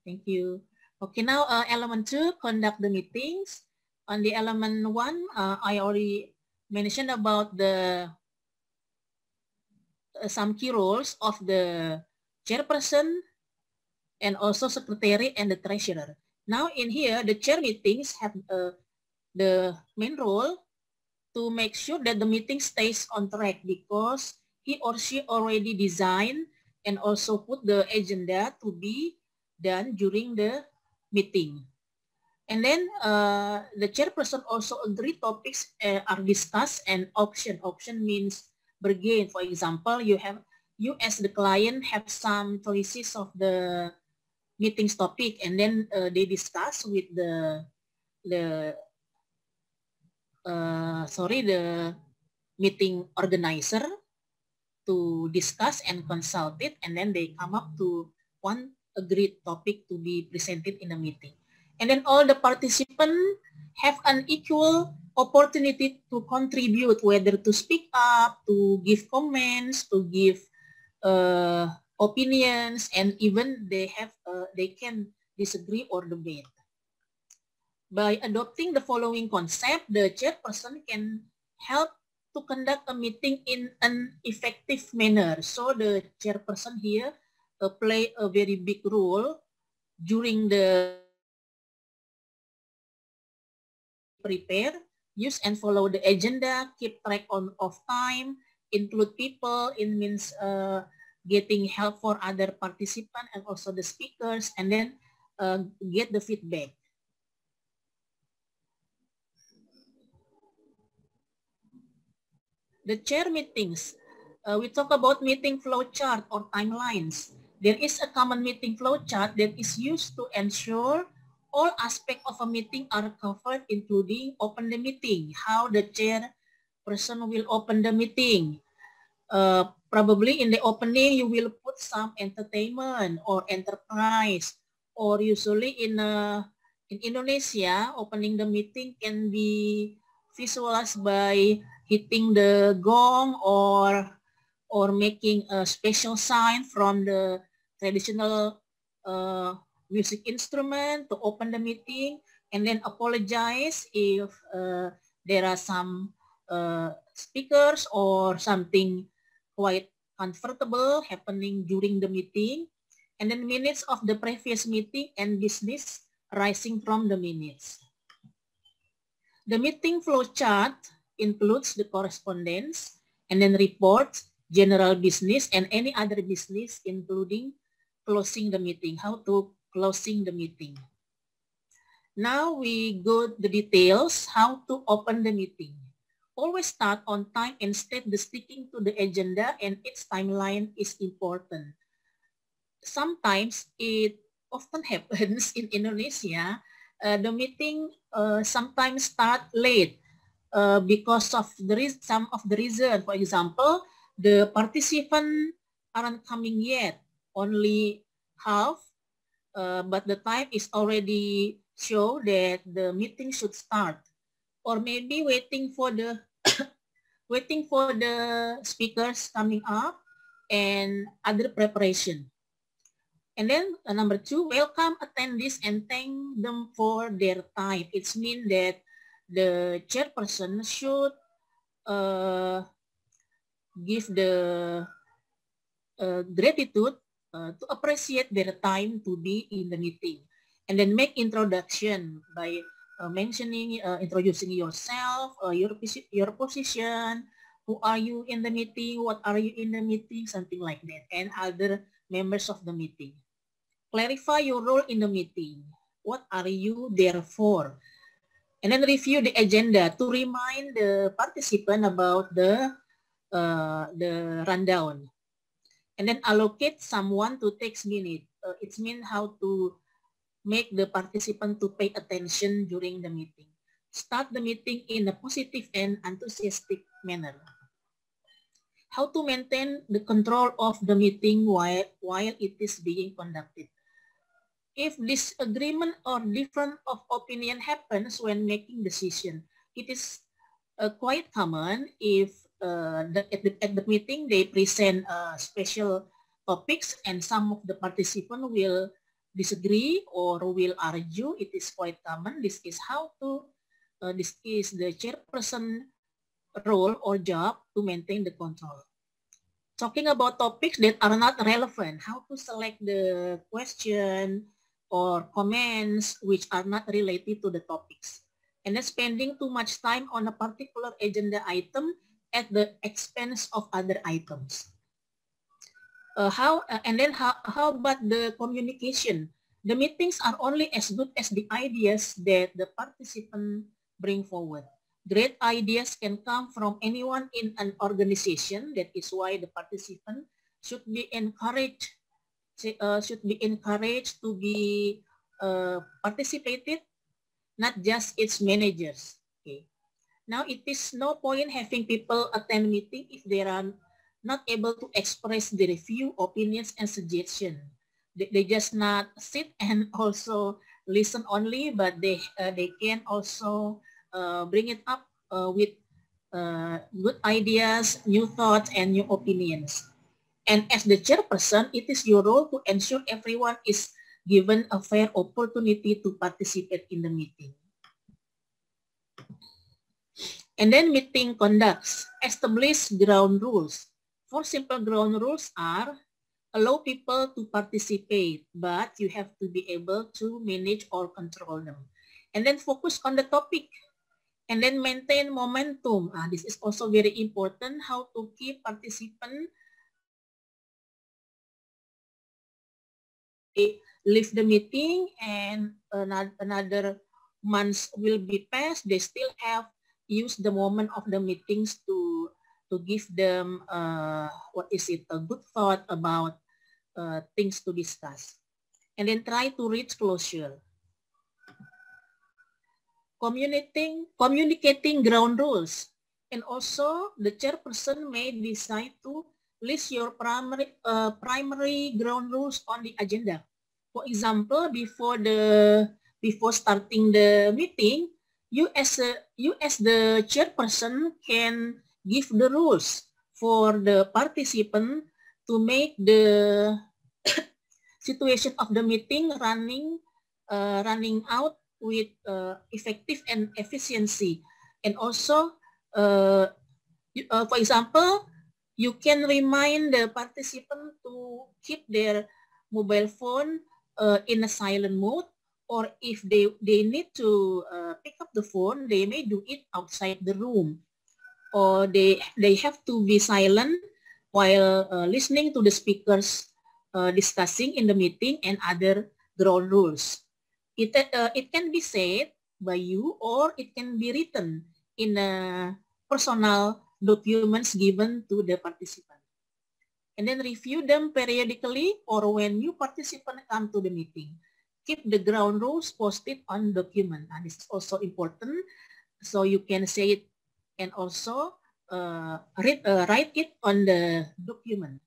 Thank you. Okay, now element 2, conduct the meetings. On the element 1, I already mentioned about the some key roles of the chairperson and also secretary and the treasurer. Now in here, the chair meetings have the main role to make sure that the meeting stays on track because he or she already designed and also put the agenda to be done during the meeting. And then the chairperson also agree topics are discussed and option. Option means bargain. For example, you as the client have some choices of the meeting's topic, and then they discuss with the meeting organizer to discuss and consult it, and then they come up to one agreed topic to be presented in a meeting. And then all the participants have an equal opportunity to contribute, whether to speak up, to give comments, to give opinions, and even they can disagree or debate. By adopting the following concept, the chairperson can help to conduct a meeting in an effective manner. So the chairperson here play a very big role during the prepare, use and follow the agenda, keep track of time, include people, it means getting help for other participants and also the speakers, and then get the feedback. The chair meetings, we talk about meeting flow chart or timelines. There is a common meeting flow chart that is used to ensure all aspects of a meeting are covered, including open the meeting, how the chairperson will open the meeting. Probably in the opening, you will put some entertainment or enterprise, or usually in Indonesia, opening the meeting can be visualized by hitting the gong or making a special sign from the traditional music instrument to open the meeting, and then apologize if there are some speakers or something quite comfortable happening during the meeting, and then minutes of the previous meeting and business arising from the minutes. The meeting flow chart includes the correspondence and then reports, general business, and any other business, including closing the meeting, how to closing the meeting. Now we go the details, how to open the meeting. Always start on time and state the sticking to the agenda and its timeline is important. Sometimes it often happens in Indonesia, the meeting sometimes start late because of some of the reason. For example, the participants aren't coming yet, only half, but the time is already show that the meeting should start, or maybe waiting for the speakers coming up and other preparation. And then number 2, welcome attendees and thank them for their time. It means that the chairperson should give the gratitude to appreciate their time to be in the meeting. And then make introduction by introducing yourself, your position, who are you in the meeting, what are you in the meeting, something like that, and other members of the meeting. Clarify your role in the meeting. What are you there for? And then review the agenda to remind the participant about the rundown. And then allocate someone to take minutes. It means how to make the participant to pay attention during the meeting. Start the meeting in a positive and enthusiastic manner. How to maintain the control of the meeting while it is being conducted. If disagreement or difference of opinion happens when making decision, it is quite common if at the meeting they present special topics and some of the participants will disagree or will argue. It is quite common. This is this is the chairperson role or job to maintain the control. Talking about topics that are not relevant, how to select the question or comments which are not related to the topics. And then spending too much time on a particular agenda item at the expense of other items. How about the communication? The meetings are only as good as the ideas that the participants bring forward. Great ideas can come from anyone in an organization. That is why the participant should be encouraged to be participated, not just its managers. Okay. Now it is no point having people attend meeting if they are not able to express their view, opinions, and suggestions. They just not sit and also listen only, but they can also bring it up with good ideas, new thoughts, and new opinions. And as the chairperson, it is your role to ensure everyone is given a fair opportunity to participate in the meeting. And then meeting conducts. Establish ground rules. 4 simple ground rules are: allow people to participate, but you have to be able to manage or control them. And then focus on the topic. And then maintain momentum. This is also very important, how to keep participants leave the meeting and another months will be passed, they still have used the moment of the meetings to give them a good thought about things to discuss. And then try to reach closure. Communicating ground rules. And also the chairperson may decide to list your primary ground rules on the agenda. For example, before starting the meeting, you as the chairperson can give the rules for the participant to make the situation of the meeting running out with effective and efficiency. And also, for example, you can remind the participant to keep their mobile phone in a silent mode, or if they need to pick up the phone, they may do it outside the room, or they have to be silent while listening to the speakers discussing in the meeting and other ground rules. It can be said by you, or it can be written in personal documents given to the participant. And then review them periodically or when new participants come to the meeting. Keep the ground rules posted on document. And this is also important, so you can say it and also write it on the document.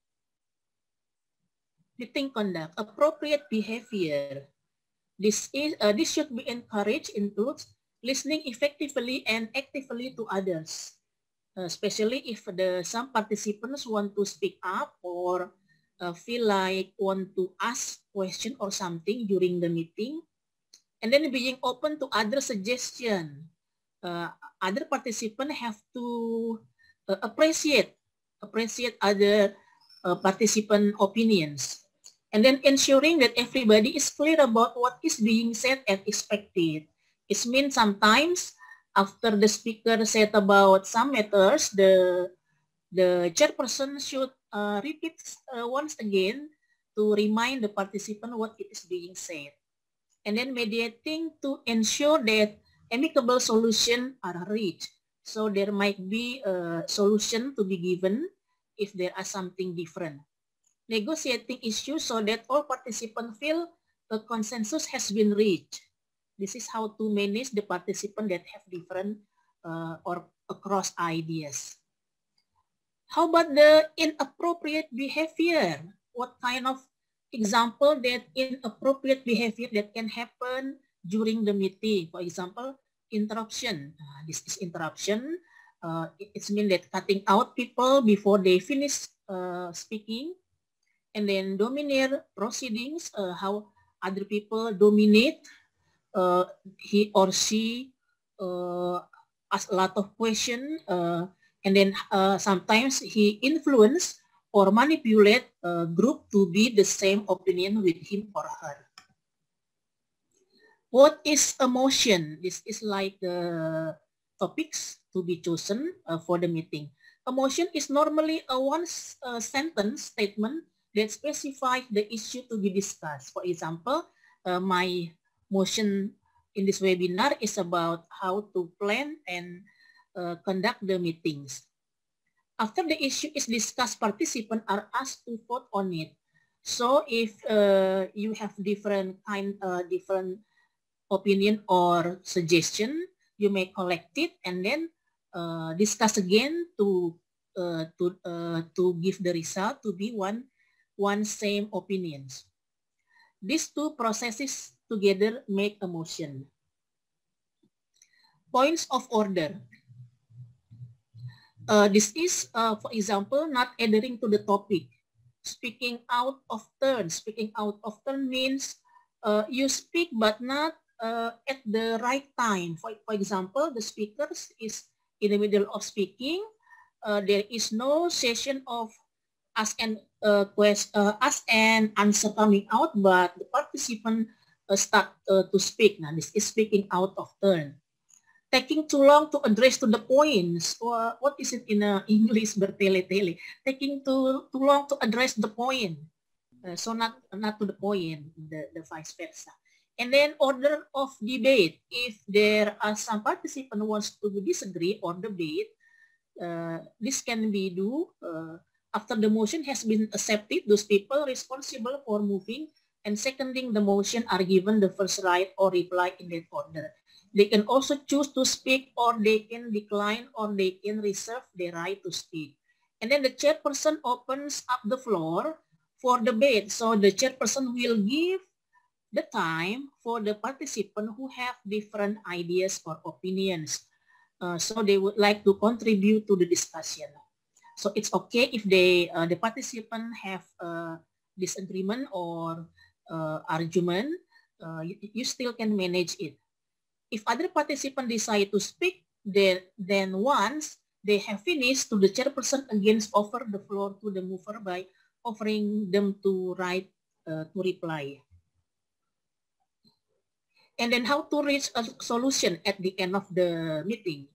Meeting conduct, appropriate behavior. This should be encouraged, includes listening effectively and actively to others, especially if some participants want to speak up or feel like want to ask question or something during the meeting. And then being open to other suggestion. Other participants have to appreciate other participant opinions. And then ensuring that everybody is clear about what is being said and expected. It means sometimes after the speaker said about some matters, the chairperson should repeat once again to remind the participant what it is being said. And then mediating to ensure that amicable solutions are reached. So there might be a solution to be given if there are something different. Negotiating issues so that all participants feel a consensus has been reached. This is how to manage the participants that have different or across ideas. How about the inappropriate behavior? What kind of example that inappropriate behavior that can happen during the meeting? For example, interruption. This is interruption. It means that cutting out people before they finish speaking. And then domineer proceedings, how other people dominate, he or she ask a lot of questions, and then sometimes he influence or manipulate a group to be the same opinion with him or her. What is emotion? This is like the topics to be chosen for the meeting. Emotion is normally a one-sentence statement that specifies the issue to be discussed. For example, my motion in this webinar is about how to plan and conduct the meetings. After the issue is discussed, participants are asked to vote on it. So if you have different opinion or suggestion, you may collect it and then discuss again to give the result to be one same opinions. These two processes together make a motion. Points of order. This is, for example, not adhering to the topic. Speaking out of turn. Speaking out of turn means you speak but not at the right time. For example, the speaker is in the middle of speaking. There is no session of ask and answer coming out, but the participant start to speak. Now, this is speaking out of turn. Taking too long to address to the points. What is it in English? Bertele-tele. Taking too long to address the point. So not to the point, the vice versa. And then order of debate. If there are some participant wants to disagree or debate, this can be do after the motion has been accepted. Those people responsible for moving and seconding the motion are given the first right or reply in that order. They can also choose to speak, or they can decline, or they can reserve their right to speak. And then the chairperson opens up the floor for debate. So the chairperson will give the time for the participant who have different ideas or opinions. So they would like to contribute to the discussion. So it's okay if the participant have disagreement or argument, you still can manage it. If other participants decide to speak, then once they have finished, to the chairperson again offer the floor to the mover by offering them to reply. And then how to reach a solution at the end of the meeting.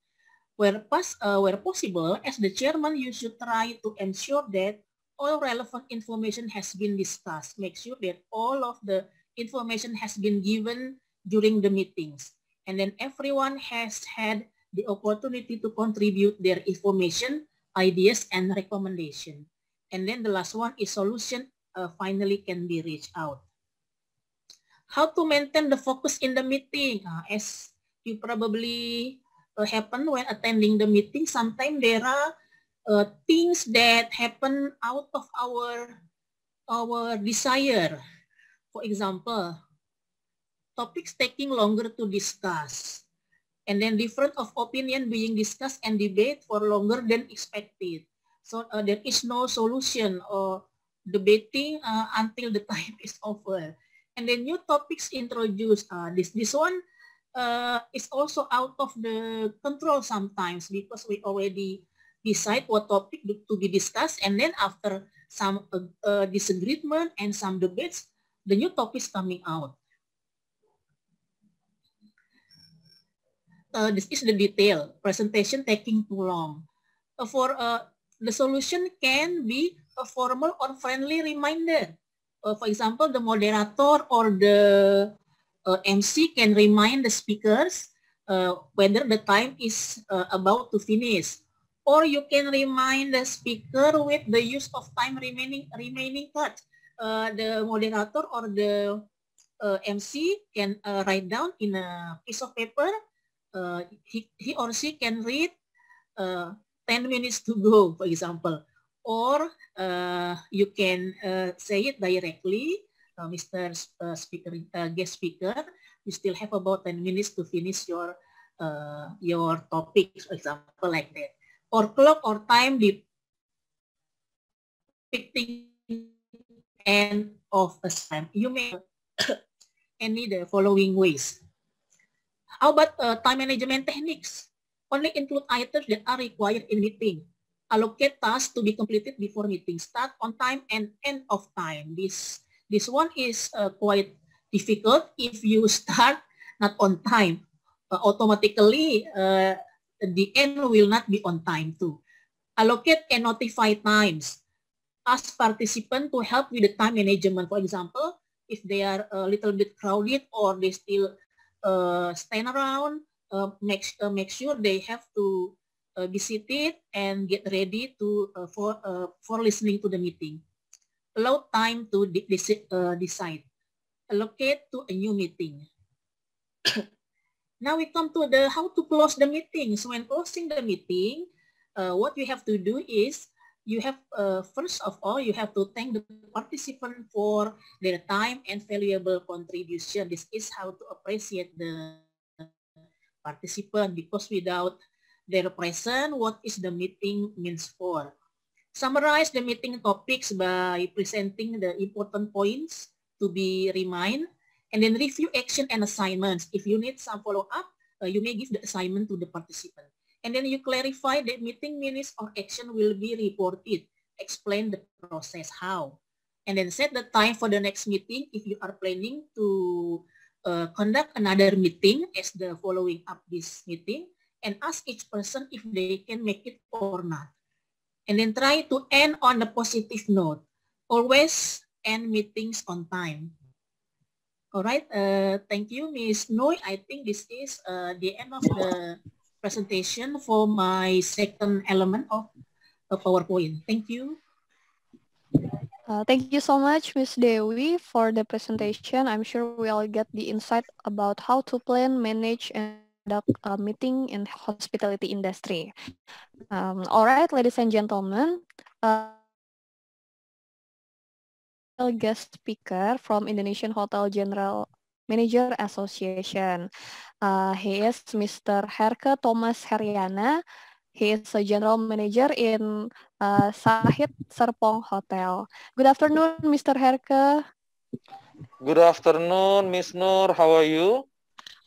Where possible, as the chairman, you should try to ensure that all relevant information has been discussed. Make sure that all of the information has been given during the meetings. And then everyone has had the opportunity to contribute their information, ideas, and recommendation. And then the last one is solution finally can be reached out. How to maintain the focus in the meeting? As you probably happen when attending the meeting, sometimes there are things that happen out of our desire. For example, topics taking longer to discuss, and then difference of opinion being discussed and debate for longer than expected. So there is no solution or debating until the time is over. And then new topics introduced. This one is also out of the control sometimes because we already decide what topic to be discussed, and then after some disagreement and some debates, the new topics coming out. This is the detail. Presentation taking too long. The solution can be a formal or friendly reminder. For example, the moderator or the MC can remind the speakers whether the time is about to finish. Or you can remind the speaker with the use of time remaining part. The moderator or the MC can write down in a piece of paper. He or she can read 10 minutes to go, for example. Or you can say it directly, Mr. Speaker, guest speaker, you still have about 10 minutes to finish your topic, for example, like that. Or clock or time depicting end of a time. You may any the following ways. How about time management techniques? Only include items that are required in meeting. Allocate tasks to be completed before meeting. Start on time and end of time. This one is quite difficult if you start not on time. Automatically, the end will not be on time too. Allocate and notify times. Ask participants to help with the time management. For example, if they are a little bit crowded or they still stand around, make sure they have to be seated and get ready to for listening to the meeting. Allow time to decide. Allocate to a new meeting. Now we come to the how to close the meeting. So when closing the meeting, what you have to do is you have first of all you have to thank the participant for their time and valuable contribution. This is how to appreciate the participant, because without their presence, what is the meeting means for. Summarize the meeting topics by presenting the important points to be reminded, and then review action and assignments. If you need some follow-up, you may give the assignment to the participant. And then you clarify the meeting minutes or action will be reported. Explain the process, how. And then set the time for the next meeting if you are planning to conduct another meeting as the following up this meeting, and ask each person if they can make it or not. And then try to end on a positive note. Always end meetings on time. All right, thank you, Ms. Noi. I think this is the end of the presentation for my second element of PowerPoint. Thank you. Thank you so much, Ms. Dewi, for the presentation. I'm sure we'll get the insight about how to plan, manage, and conduct a meeting in hospitality industry. All right, ladies and gentlemen, guest speaker from Indonesian Hotel General Manager Association. He is Mr. Herke Thomas Heriana. He is a general manager in Sahid Serpong Hotel. Good afternoon, Mr. Herke. Good afternoon, Miss Nur. How are you?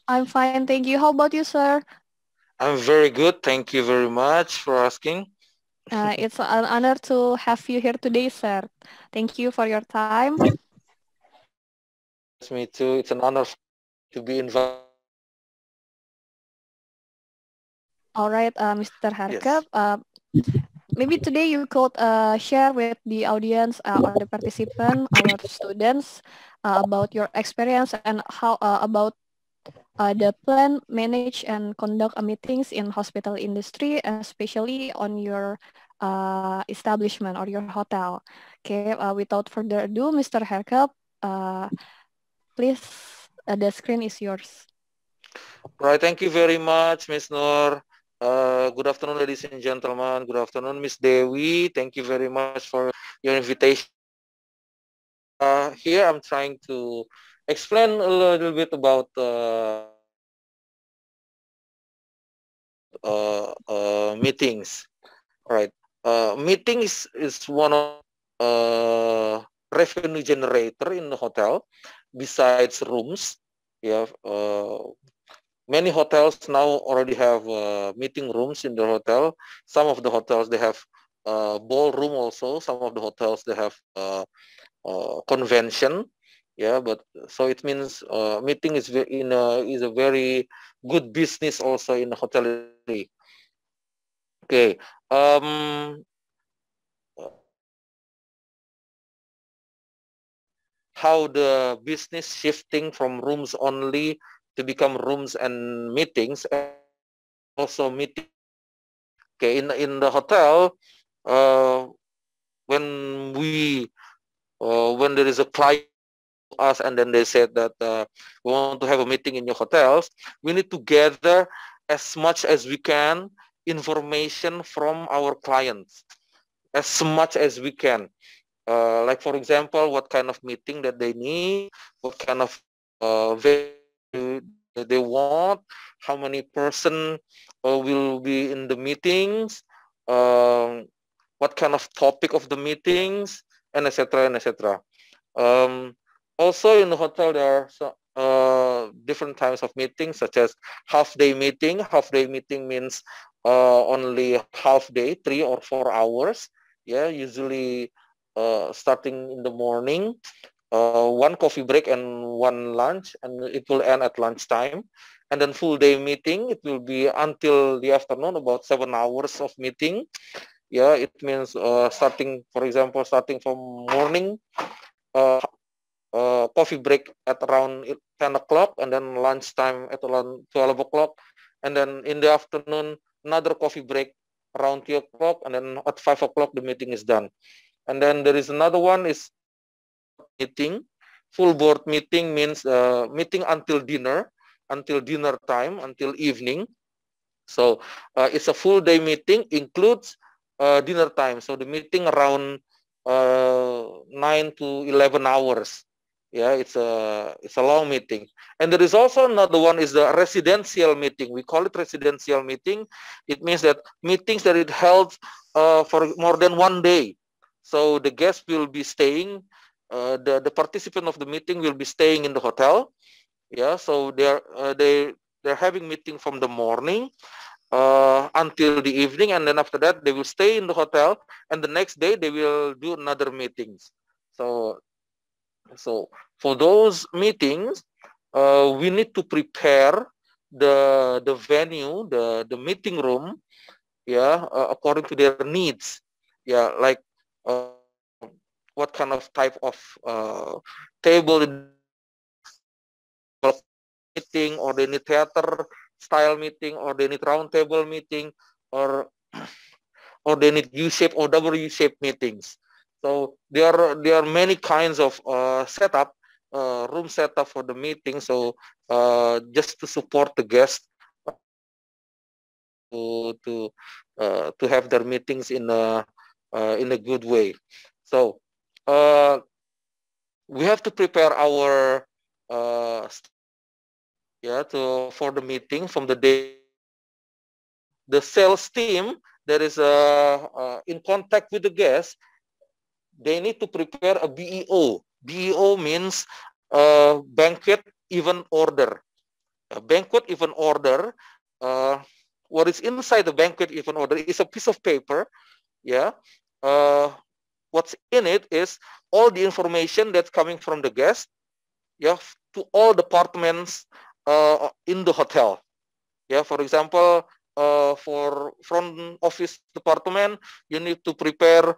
I'm fine, thank you. How about you, sir? I'm very good. Thank you very much for asking. It's an honor to have you here today, sir. Thank you for your time. Me too. It's an honor to be invited. All right, Mr. Herke. Yes. Maybe today you could share with the audience or the participant, our students, about your experience and how about the plan, manage, and conduct meetings in hospital industry, especially on your establishment or your hotel. Okay, without further ado, Mr. Herke, please, the screen is yours. Right, thank you very much, Miss Nur. Good afternoon, ladies and gentlemen. Good afternoon, Miss Dewi. Thank you very much for your invitation. Here I'm trying to explain a little bit about meetings. Right. Meetings is one of revenue generator in the hotel besides rooms. Yeah. Many hotels now already have meeting rooms in the hotel. Some of the hotels they have ballroom also. Some of the hotels they have convention. Yeah, but so it means meeting is is a very good business also in hotellerie. Okay. How the business shifting from rooms only to become rooms and meetings, and also meeting. Okay, in the hotel, when when there is a client to us and then they said that we want to have a meeting in your hotels, we need to gather as much as we can information from our clients, as much as we can. Like for example, what kind of meeting that they need, what kind of venue that they want, how many person will be in the meetings, what kind of topic of the meetings, and etc. and etc. Also in the hotel there are different types of meetings, such as half-day meeting. Half-day meeting means only half day, 3 or 4 hours. Yeah, usually starting in the morning, one coffee break and one lunch, and it will end at lunchtime. And then full day meeting, it will be until the afternoon, about 7 hours of meeting. Yeah, it means starting, for example, starting from morning, uh, coffee break at around 10 o'clock, and then lunchtime at around 12 o'clock. And then in the afternoon, another coffee break around 3 o'clock, and then at 5 o'clock, the meeting is done. And then there is another one is meeting. Full board meeting means meeting until dinner time, until evening. So it's a full day meeting, includes dinner time. So the meeting around 9 to 11 hours. Yeah, it's a long meeting. And there is also another one is the residential meeting. We call it residential meeting. It means that meetings that it held for more than 1 day. So the guests will be staying, the participant of the meeting will be staying in the hotel. Yeah, so they're having meeting from the morning until the evening, and then after that they will stay in the hotel, and the next day they will do another meetings. So for those meetings, we need to prepare the venue, the meeting room, yeah, according to their needs. Yeah, like what kind of type of table meeting, or they need theater style meeting, or they need round table meeting, or they need U-shape or W-shape meetings. So there are many kinds of setup, room setup for the meeting. So just to support the guests to have their meetings in a good way. So we have to prepare our for the meeting from the day. The sales team that is in contact with the guest, they need to prepare a BEO. BEO means banquet event order. A banquet event order, what is inside the banquet event order is a piece of paper. Yeah. What's in it is all the information that's coming from the guest, yeah, to all departments in the hotel. Yeah, for example, for front office department, you need to prepare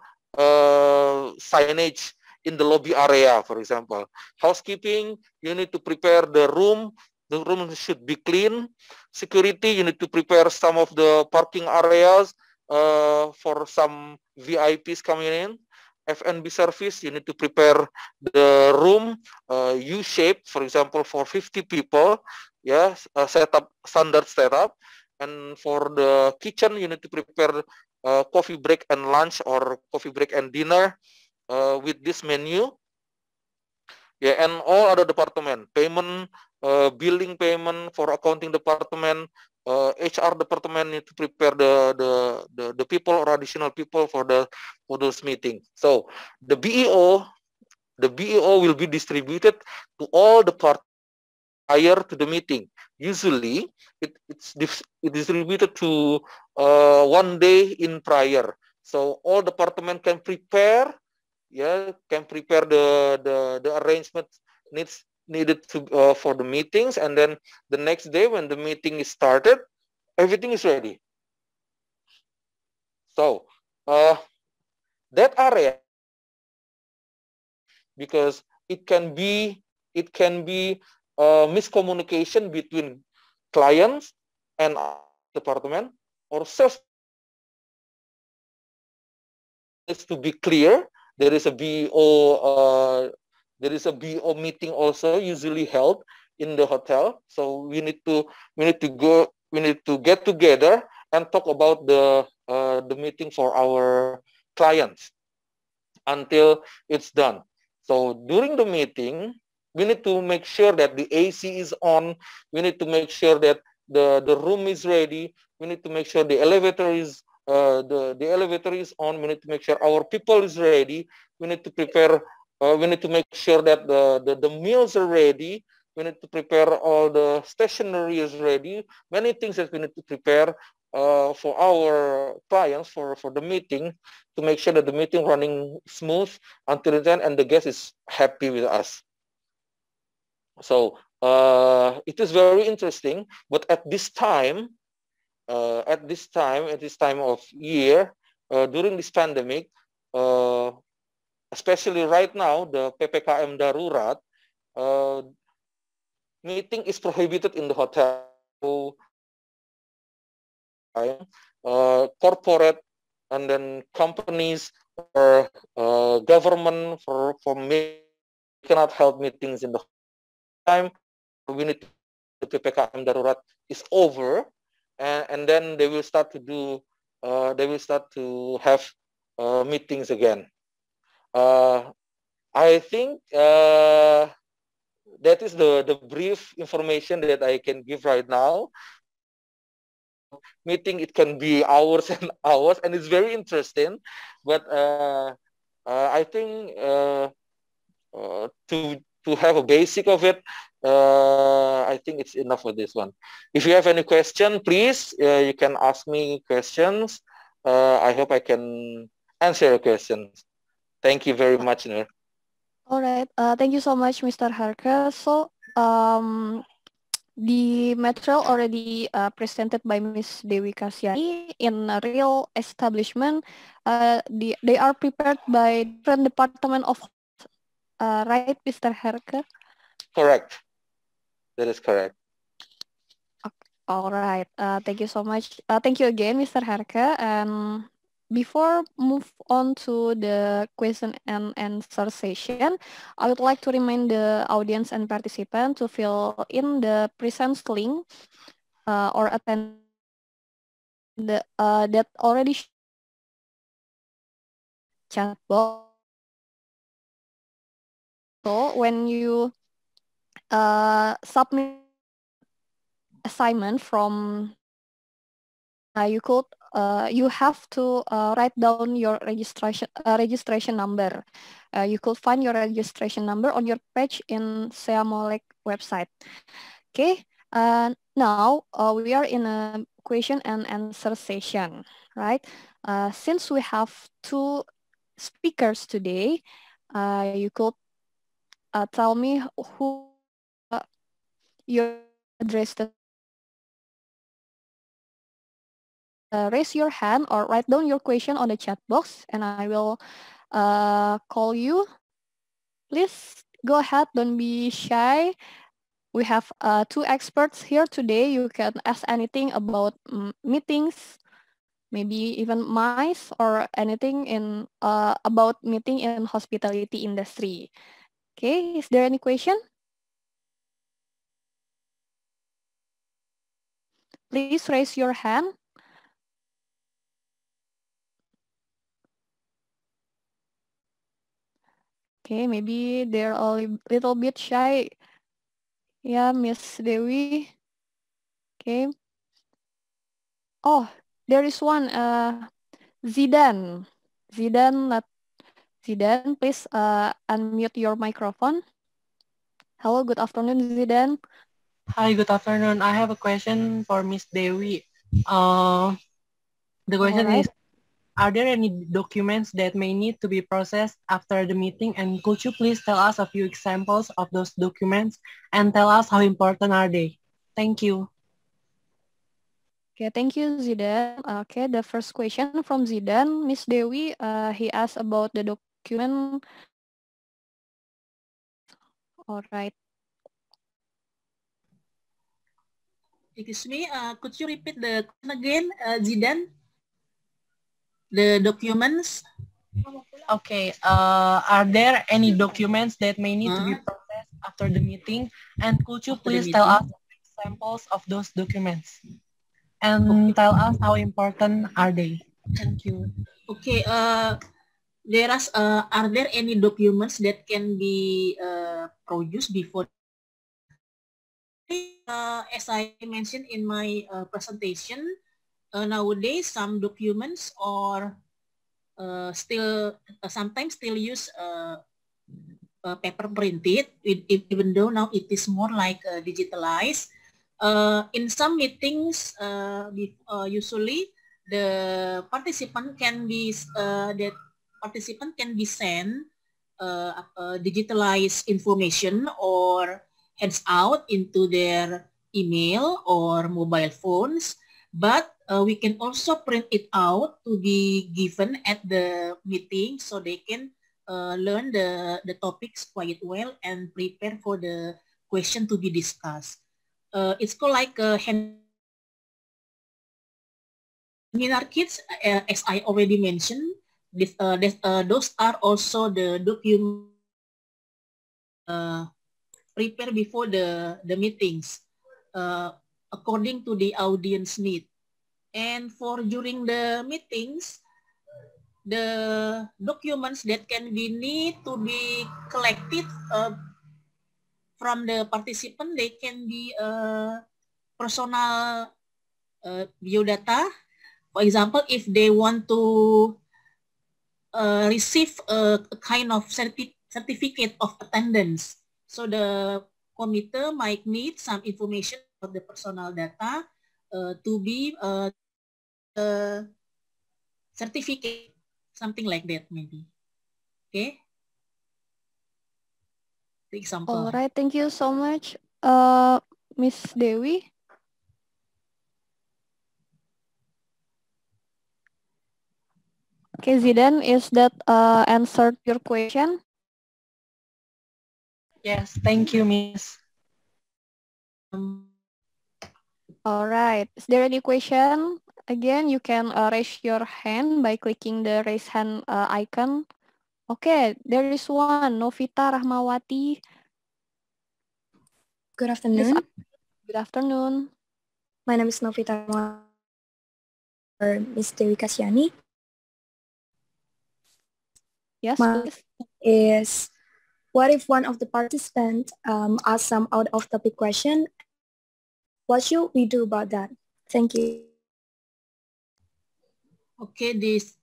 signage in the lobby area, for example. Housekeeping, you need to prepare the room. The room should be clean. Security, you need to prepare some of the parking areas for some VIPs coming in. F&B service, you need to prepare the room U-shape, for example, for 50 people. Yes, standard setup. And for the kitchen, you need to prepare coffee break and lunch, or coffee break and dinner with this menu. Yeah, and all other department, payment, billing payment for accounting department, HR department need to prepare the people or additional people for those meetings. So the BEO will be distributed to all the part prior to the meeting. Usually, it's distributed to 1 day in prior. So all department can prepare, can prepare the arrangement needed to for the meetings, and then the next day when the meeting is started, everything is ready. So that area, because it can be miscommunication between clients and department, or sales needs to be clear. There is a BO meeting also usually held in the hotel. So we need to get together and talk about the meeting for our clients until it's done. So during the meeting, we need to make sure that the AC is on. We need to make sure that the room is ready. We need to make sure the elevator is on. We need to make sure our people is ready. We need to prepare. We need to make sure that the meals are ready. We need to prepare all the stationery is ready. Many things that we need to prepare for our clients for the meeting, to make sure that the meeting running smooth until then and the guest is happy with us. So it is very interesting. But at this time of year, during this pandemic, especially right now, the PPKM Darurat, meeting is prohibited in the hotel. So, corporate and then companies or government for me cannot hold meetings in the time. We need the PPKM Darurat is over, and then they will start to do. They will start to have meetings again. I think that is the brief information that I can give right now. Meeting, it can be hours and hours, and it's very interesting. But I think to have a basic of it, I think it's enough for this one. If you have any question, please, you can ask me questions. I hope I can answer your questions. Thank you very much, Nur. All right. Thank you so much, Mr. Harka. So, the material already presented by Ms. Dewi Kasyani in a real establishment. They are prepared by different department of, right, Mr. Harka? Correct. That is correct. All right. Thank you so much. Thank you again, Mr. Harka. And before move on to the question and answer session, I would like to remind the audience and participant to fill in the present link or attend that already chat box. So when you submit assignment from, you have to write down your registration number. You could find your registration number on your page in SEA Molek website. Okay. Now we are in a question and answer session, right? Since we have two speakers today, you could tell me who your address. Raise your hand or write down your question on the chat box, and I will call you. Please go ahead, don't be shy. We have two experts here today. You can ask anything about meetings, maybe even MICE or anything in about meeting in hospitality industry. Okay, is there any question? Please raise your hand. Okay, maybe they're a little bit shy. Yeah, Miss Dewi. Okay. Oh, there is one. Zidan. Zidan, please unmute your microphone. Hello, good afternoon, Zidan. Hi, good afternoon. I have a question for Miss Dewi. The question Alright. is, are there any documents that may need to be processed after the meeting? And could you please tell us a few examples of those documents and tell us how important are they? Thank you. Okay, thank you, Zidan. Okay, the first question from Zidan, Miss Dewi, he asked about the document. Alright. Excuse me, could you repeat the question again, Zidan? The documents? Okay, are there any documents that may need to be processed after the meeting? And could you please tell us examples of those documents? And tell us how important are they? Thank you. Okay, are there any documents that can be produced before? As I mentioned in my presentation, nowadays some documents are sometimes still use paper printed, even though now it is more like digitalized. In some meetings, usually the participant can be sent digitalized information or hands out into their email or mobile phones, but we can also print it out to be given at the meeting so they can learn the topics quite well and prepare for the question to be discussed. It's called like a seminar kits, as I already mentioned. Those are also the documents prepare before the meetings according to the audience need. And for during the meetings, the documents that can be need to be collected from the participant, they can be personal biodata. For example, if they want to receive a kind of certificate of attendance, so the committee might need some information about the personal data to be certificate, something like that maybe. Okay. The example. All right, thank you so much, Miss Dewi. Okay, Zidan, is that answered your question? Yes, thank you, Miss. All right. Is there any question? Again, you can raise your hand by clicking the raise hand icon. Okay, there is one, Novita Rahmawati. Good afternoon. Good afternoon. My name is Novita Rahmawati, or Miss Dewi Kasyani. Yes, my please. Is, what if one of the participants asks some out-of-topic question? What should we do about that? Thank you. Okay, this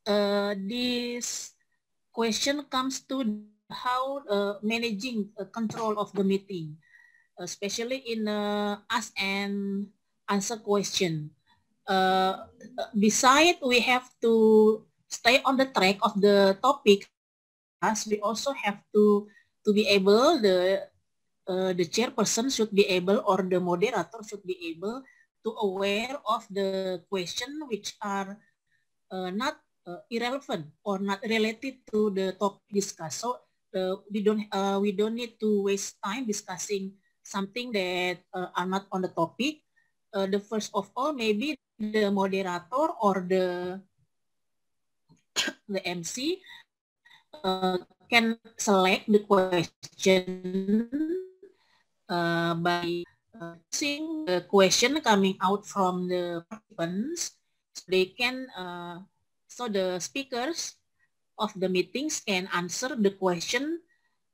question comes to how managing control of the meeting, especially in ask and answer question. Besides, we have to stay on the track of the topic. As we also have to be able, the chairperson should be able, or the moderator should be able to aware of the question which are not irrelevant or not related to the topic discussed. So we don't need to waste time discussing something that are not on the topic. The first of all, maybe the moderator or the MC can select the question by choosing the question coming out from the participants. So they can, so the speakers of the meetings can answer the question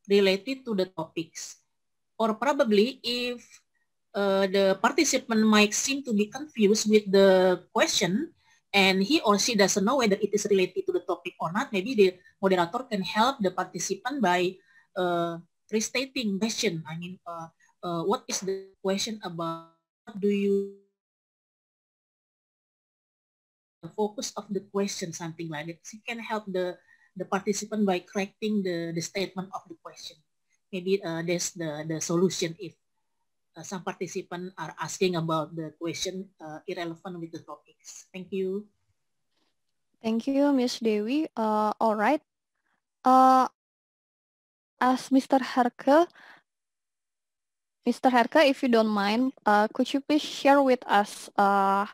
related to the topics. Or probably if the participant might seem to be confused with the question and he or she doesn't know whether it is related to the topic or not, maybe the moderator can help the participant by restating question. I mean, what is the question about? What do you focus of the question, something like that. So you can help the participant by correcting the statement of the question. Maybe that's the solution if some participants are asking about the question irrelevant with the topics. Thank you. Thank you, Miss Dewi. All right. As Mr. Herke, if you don't mind, could you please share with us how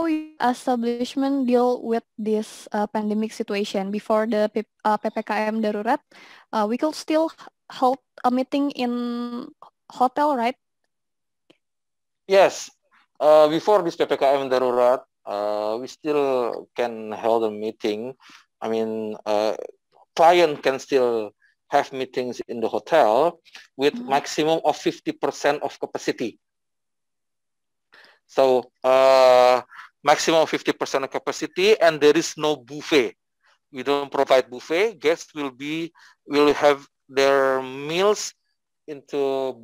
your establishment deal with this pandemic situation before the PPKM darurat? We could still hold a meeting in hotel, right? Yes. Before this PPKM darurat, we still can hold a meeting. I mean, client can still have meetings in the hotel with maximum of 50% of capacity. So maximum 50% of capacity, and there is no buffet. We don't provide buffet. Guests will have their meals into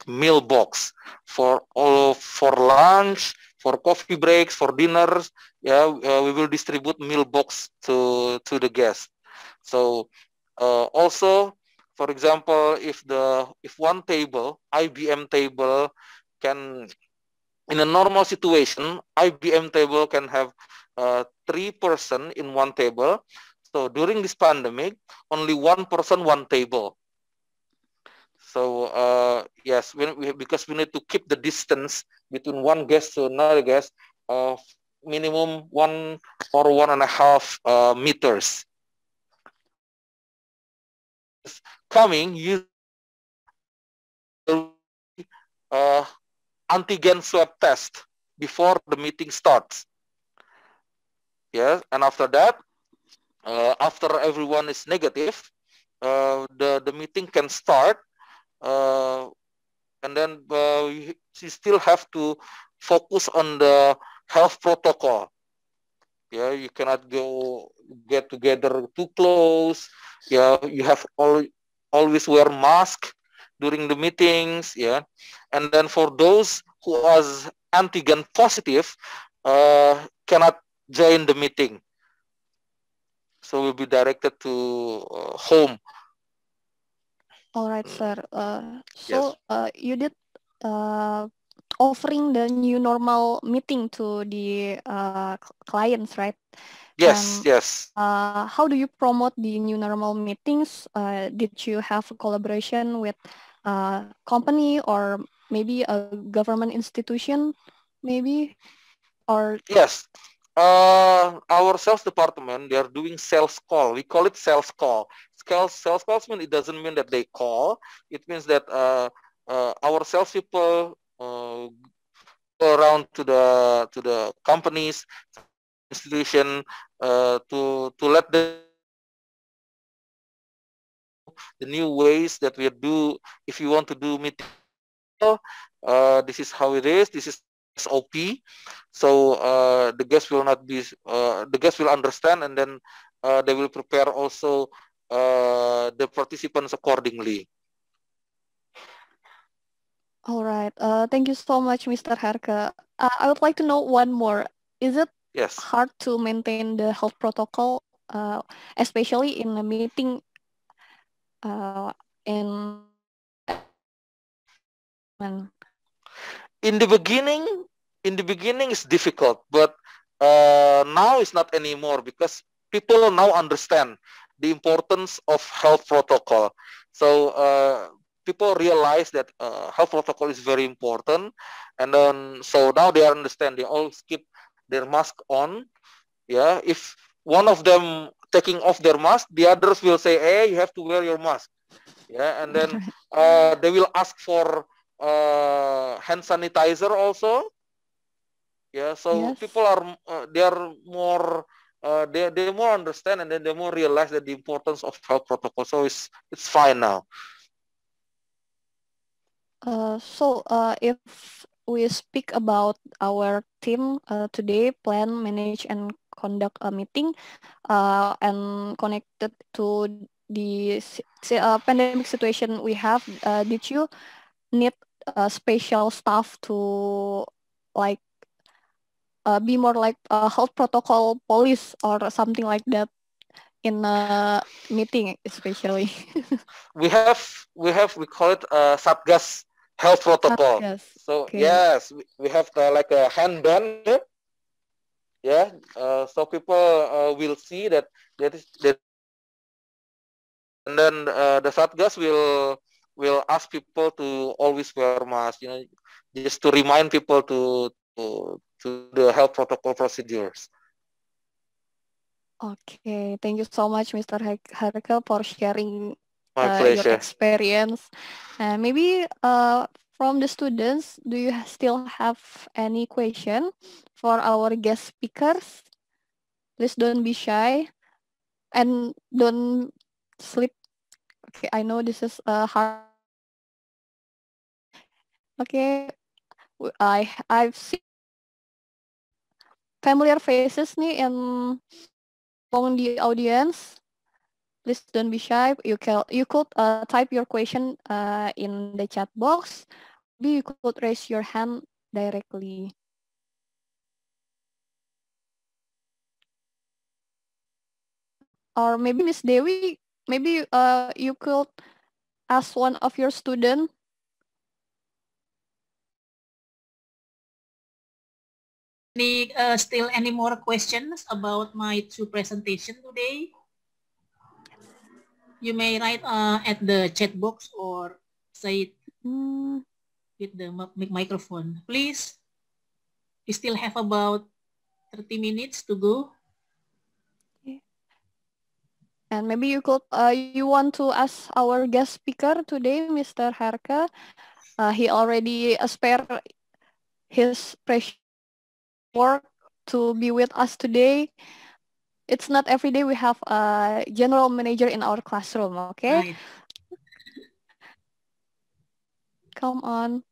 meal box for lunch, for coffee breaks, for dinners. Yeah, we will distribute meal box to the guests. So also, for example, if one table, IBM table, can, in a normal situation, IBM table can have 3 person in one table. So during this pandemic, only 1 person, 1 table. So yes, because we need to keep the distance between one guest to another guest of minimum 1 or 1.5 meters. Coming, you antigen swab test before the meeting starts. Yes, and after that, after everyone is negative, the meeting can start. And then you still have to focus on the health protocol. Yeah, you cannot get together too close. Yeah, you have always wear mask during the meetings. Yeah, and then for those who are antigen positive, cannot join the meeting. So will be directed to home. All right, sir. So you did offering the new normal meeting to the clients, right? Yes, yes. How do you promote the new normal meetings? Did you have a collaboration with a company or maybe a government institution, maybe? Or yes, our sales department, they are doing sales call. We call it sales call. Sales calls mean, it doesn't mean that they call. It means that our salespeople go around to the companies, institution, to let them the new ways that we do. If you want to do meeting, this is how it is. This is SOP. So the guests will not be. The guests will understand, and then they will prepare also the participants accordingly. all right. Thank you so much, Mr. Herke. I would like to know one more. Is it hard to maintain the health protocol, especially in a meeting? In the beginning, it's difficult, but now it's not anymore because people now understand the importance of health protocol. So people realize that health protocol is very important, and then so now they understand. They all keep their mask on. Yeah, if one of them taking off their mask, the others will say, "Hey, you have to wear your mask." Yeah, and then they will ask for hand sanitizer also. Yeah, so people are they are more they more understand, and then they more realize that the importance of health protocol. So it's fine now. If we speak about our team today, plan, manage, and conduct a meeting, and connected to the pandemic situation we have, did you need special staff to like be more like a health protocol police or something like that in a meeting, especially? we call it Satgas health protocol. Satgas. So Okay. yes, we have like a handband. Yeah, so people will see that that, and then the Satgas will ask people to always wear mask. Just to remind people to the health protocol procedures. Okay, thank you so much, Mr. Herkel, for sharing My your pleasure. experience. Maybe from the students, do you still have any question for our guest speakers? Please don't be shy and don't sleep. Okay, I know this is hard. Okay, I've seen familiar faces nih among the audience. Please don't be shy. You could type your question in the chat box. Maybe you could raise your hand directly. Or maybe Miss Dewi, maybe you could ask one of your students. Still any more questions about my two presentation today? You may write at the chat box or say it with the microphone. Please, we still have about 30 minutes to go. And maybe you could, you want to ask our guest speaker today, Mr. Herke. He already spared his precious work to be with us today. It's not every day we have a general manager in our classroom, okay? Right. Come on.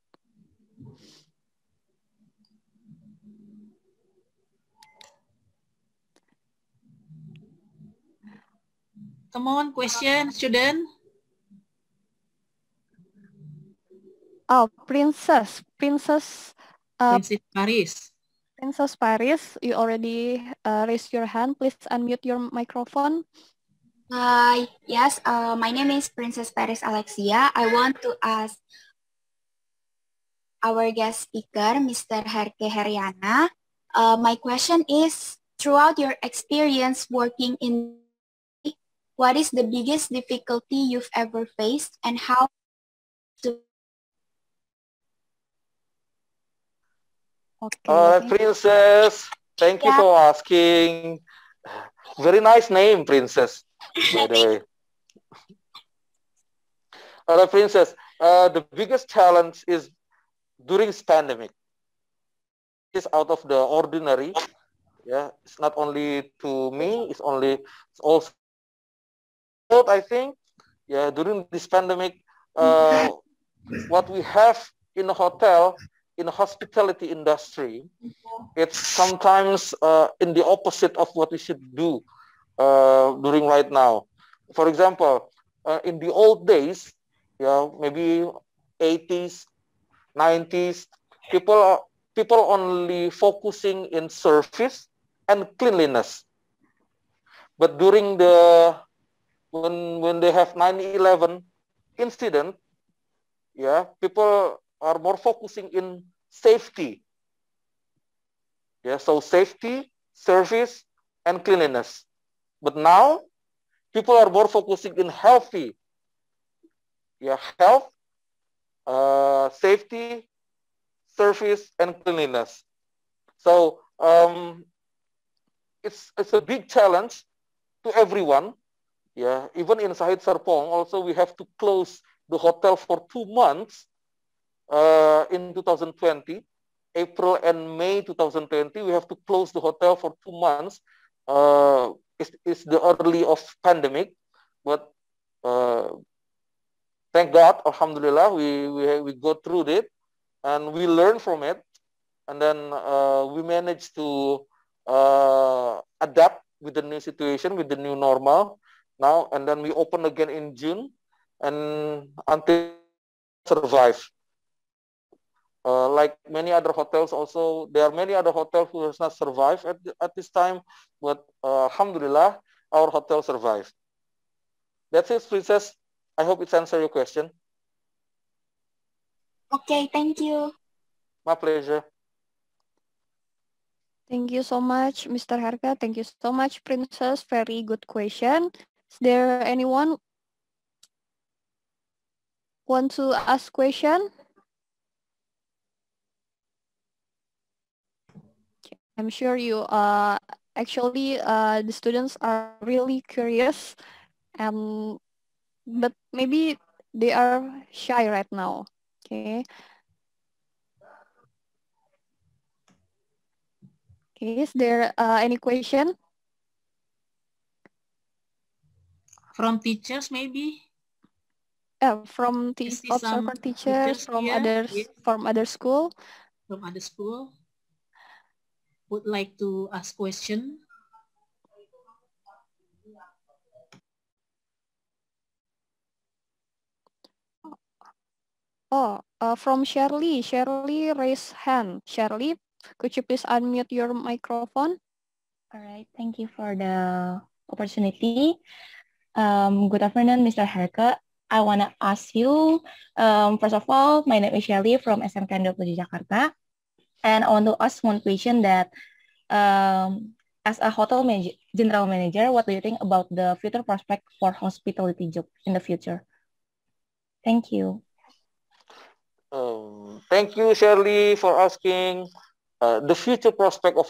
Come on, question, student. Oh, Princess Princess Paris. Princess Paris, you already raised your hand. Please unmute your microphone. Yes, my name is Princess Paris Alexia. I want to ask our guest speaker, Mr. Herke Heriana. My question is, throughout your experience working in, what is the biggest difficulty you've ever faced and how to... Okay. Princess, thank you for asking. Very nice name, Princess, by the way. Princess, the biggest challenge is during this pandemic. It's out of the ordinary. Yeah, it's not only to me, it's also, I think. Yeah, during this pandemic, what we have in a hotel, in the hospitality industry, it's sometimes in the opposite of what we should do during right now. For example, in the old days, yeah, maybe 80s, 90s, people only focusing in service and cleanliness. But during when they have 9/11 incident, yeah, people are more focusing in safety. Yeah, so safety, service, and cleanliness. But now, people are more focusing in healthy. Yeah, health, safety, service, and cleanliness. So it's a big challenge to everyone. Yeah, even in Sahid Serpong, also we have to close the hotel for 2 months in 2020. April and May 2020, we have to close the hotel for 2 months it's the early of pandemic, but thank God, Alhamdulillah, we go through it and we learn from it, and then we managed to adapt with the new situation, with the new normal now, and then we open again in June, and until survive. Like many other hotels also, there are many other hotels who has not survived at this time, but Alhamdulillah, our hotel survived. That's it, Princess. I hope it's answered your question. Okay, thank you. My pleasure. Thank you so much, Mr. Harka. Thank you so much, Princess. Very good question. Is there anyone want to ask question? I'm sure you actually the students are really curious, and but maybe they are shy right now. Okay. Okay. Is there any question From teachers, maybe? from observer teachers from here, others yes, from other school? from other school would like to ask question? Oh, from Shirley. Shirley raise hand. Shirley, could you please unmute your microphone? All right, thank you for the opportunity. Good afternoon, Mr. Harka. I want to ask you, first of all, my name is Shirley from SMK 27 Jakarta. And I want to ask one question that, as a hotel general manager, what do you think about the future prospect for hospitality job in the future? Thank you. Thank you, Shirley, for asking. The future prospect of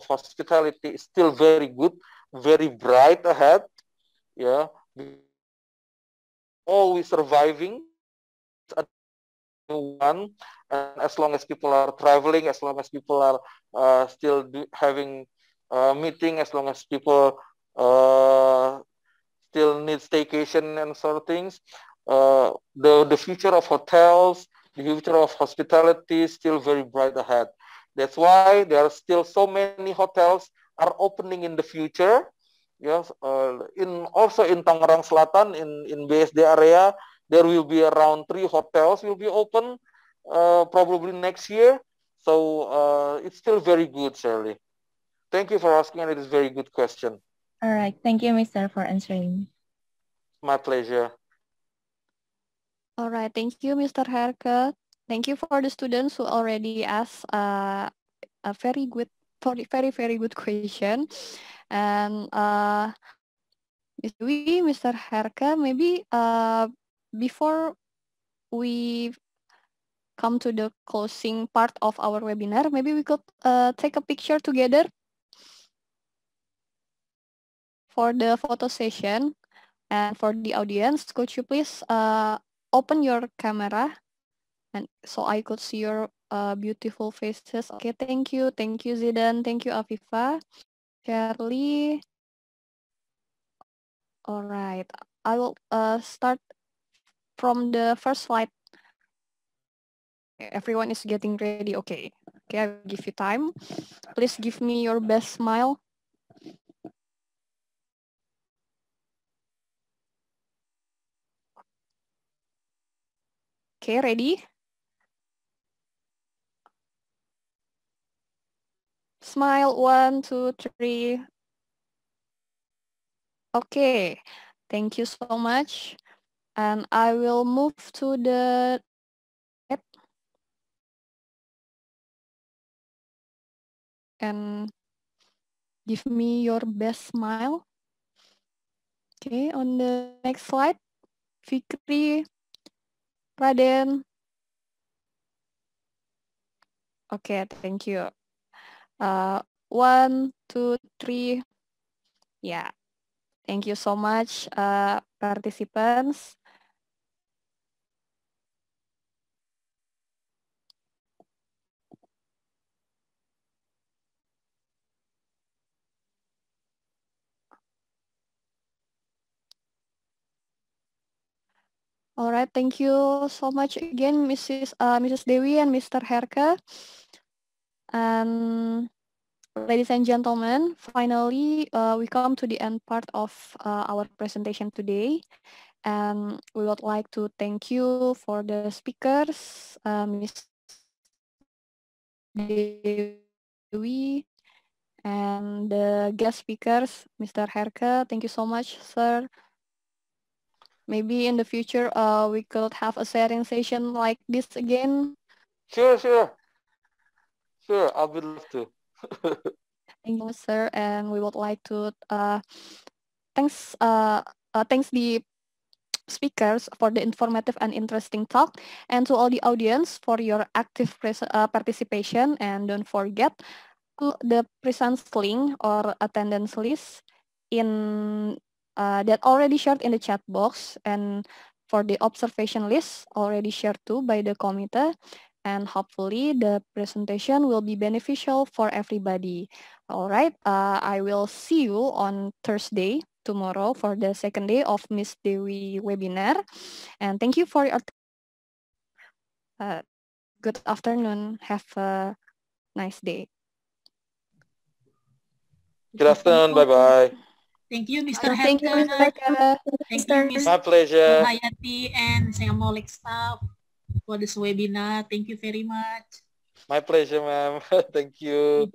hospitality is still very good, very bright ahead. Yeah, always surviving. One, and as long as people are traveling, as long as people are still having meeting, as long as people still need staycation and sort of things, the future of hotels, the future of hospitality is still very bright ahead. That's why there are still so many hotels are opening in the future. Yes, also in Tangerang Selatan, in BSD area, there will be around 3 hotels will be open probably next year. So it's still very good, Shirley. Thank you for asking, and it is a very good question. All right, thank you, Mr. for answering. My pleasure. All right, thank you, Mr. Herke. Thank you for the students who already asked a very good, very good question. And Mr. Herke, maybe before we come to the closing part of our webinar, maybe we could take a picture together for the photo session. And for the audience, could you please open your camera, and so I could see your beautiful faces. Okay, thank you Zidan, thank you Afifa, Shirley. All right, I will start from the first slide. Everyone is getting ready. Okay, I will give you time. Please give me your best smile. Okay, ready? Smile, 1, 2, 3. Okay, thank you so much. And I will move to the and give me your best smile. Okay, on the next slide, Fikri, Raden. Okay, thank you. 1, 2, 3. Yeah, thank you so much, participants. All right, thank you so much again, Mrs. Dewi and Mr. Herke. And ladies and gentlemen, finally, we come to the end part of our presentation today. And we would like to thank you for the speakers, Ms. Dewi, and the guest speakers, Mr. Herke. Thank you so much, sir. Maybe in the future, we could have a sharing session like this again. Sure, sure. Sure, I would love to. Thank you, sir. And we would like to thanks the speakers for the informative and interesting talk, and to all the audience for your active participation. And don't forget the presence link or attendance list in that already shared in the chat box, and for the observation list already shared too by the committee. And hopefully the presentation will be beneficial for everybody. All right, I will see you on Thursday tomorrow for the second day of Miss Dewi webinar. And thank you for your good afternoon. Have a nice day. Good afternoon. Bye-bye. Thank you, Mr. Thank you, Mr. Herke. Thank you, Ms. My pleasure. Hayati and Sayamolek staff for this webinar. Thank you very much. My pleasure, ma'am. Thank you.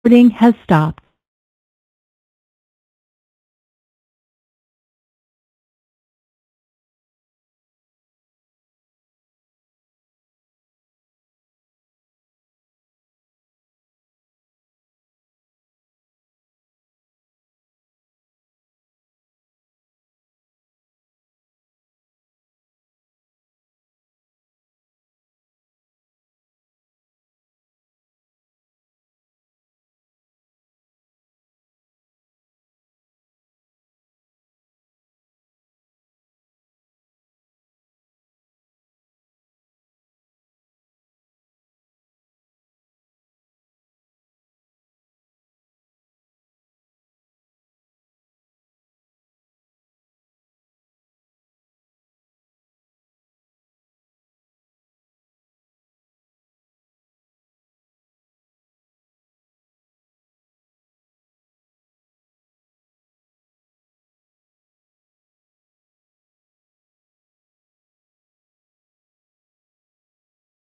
Recording has stopped.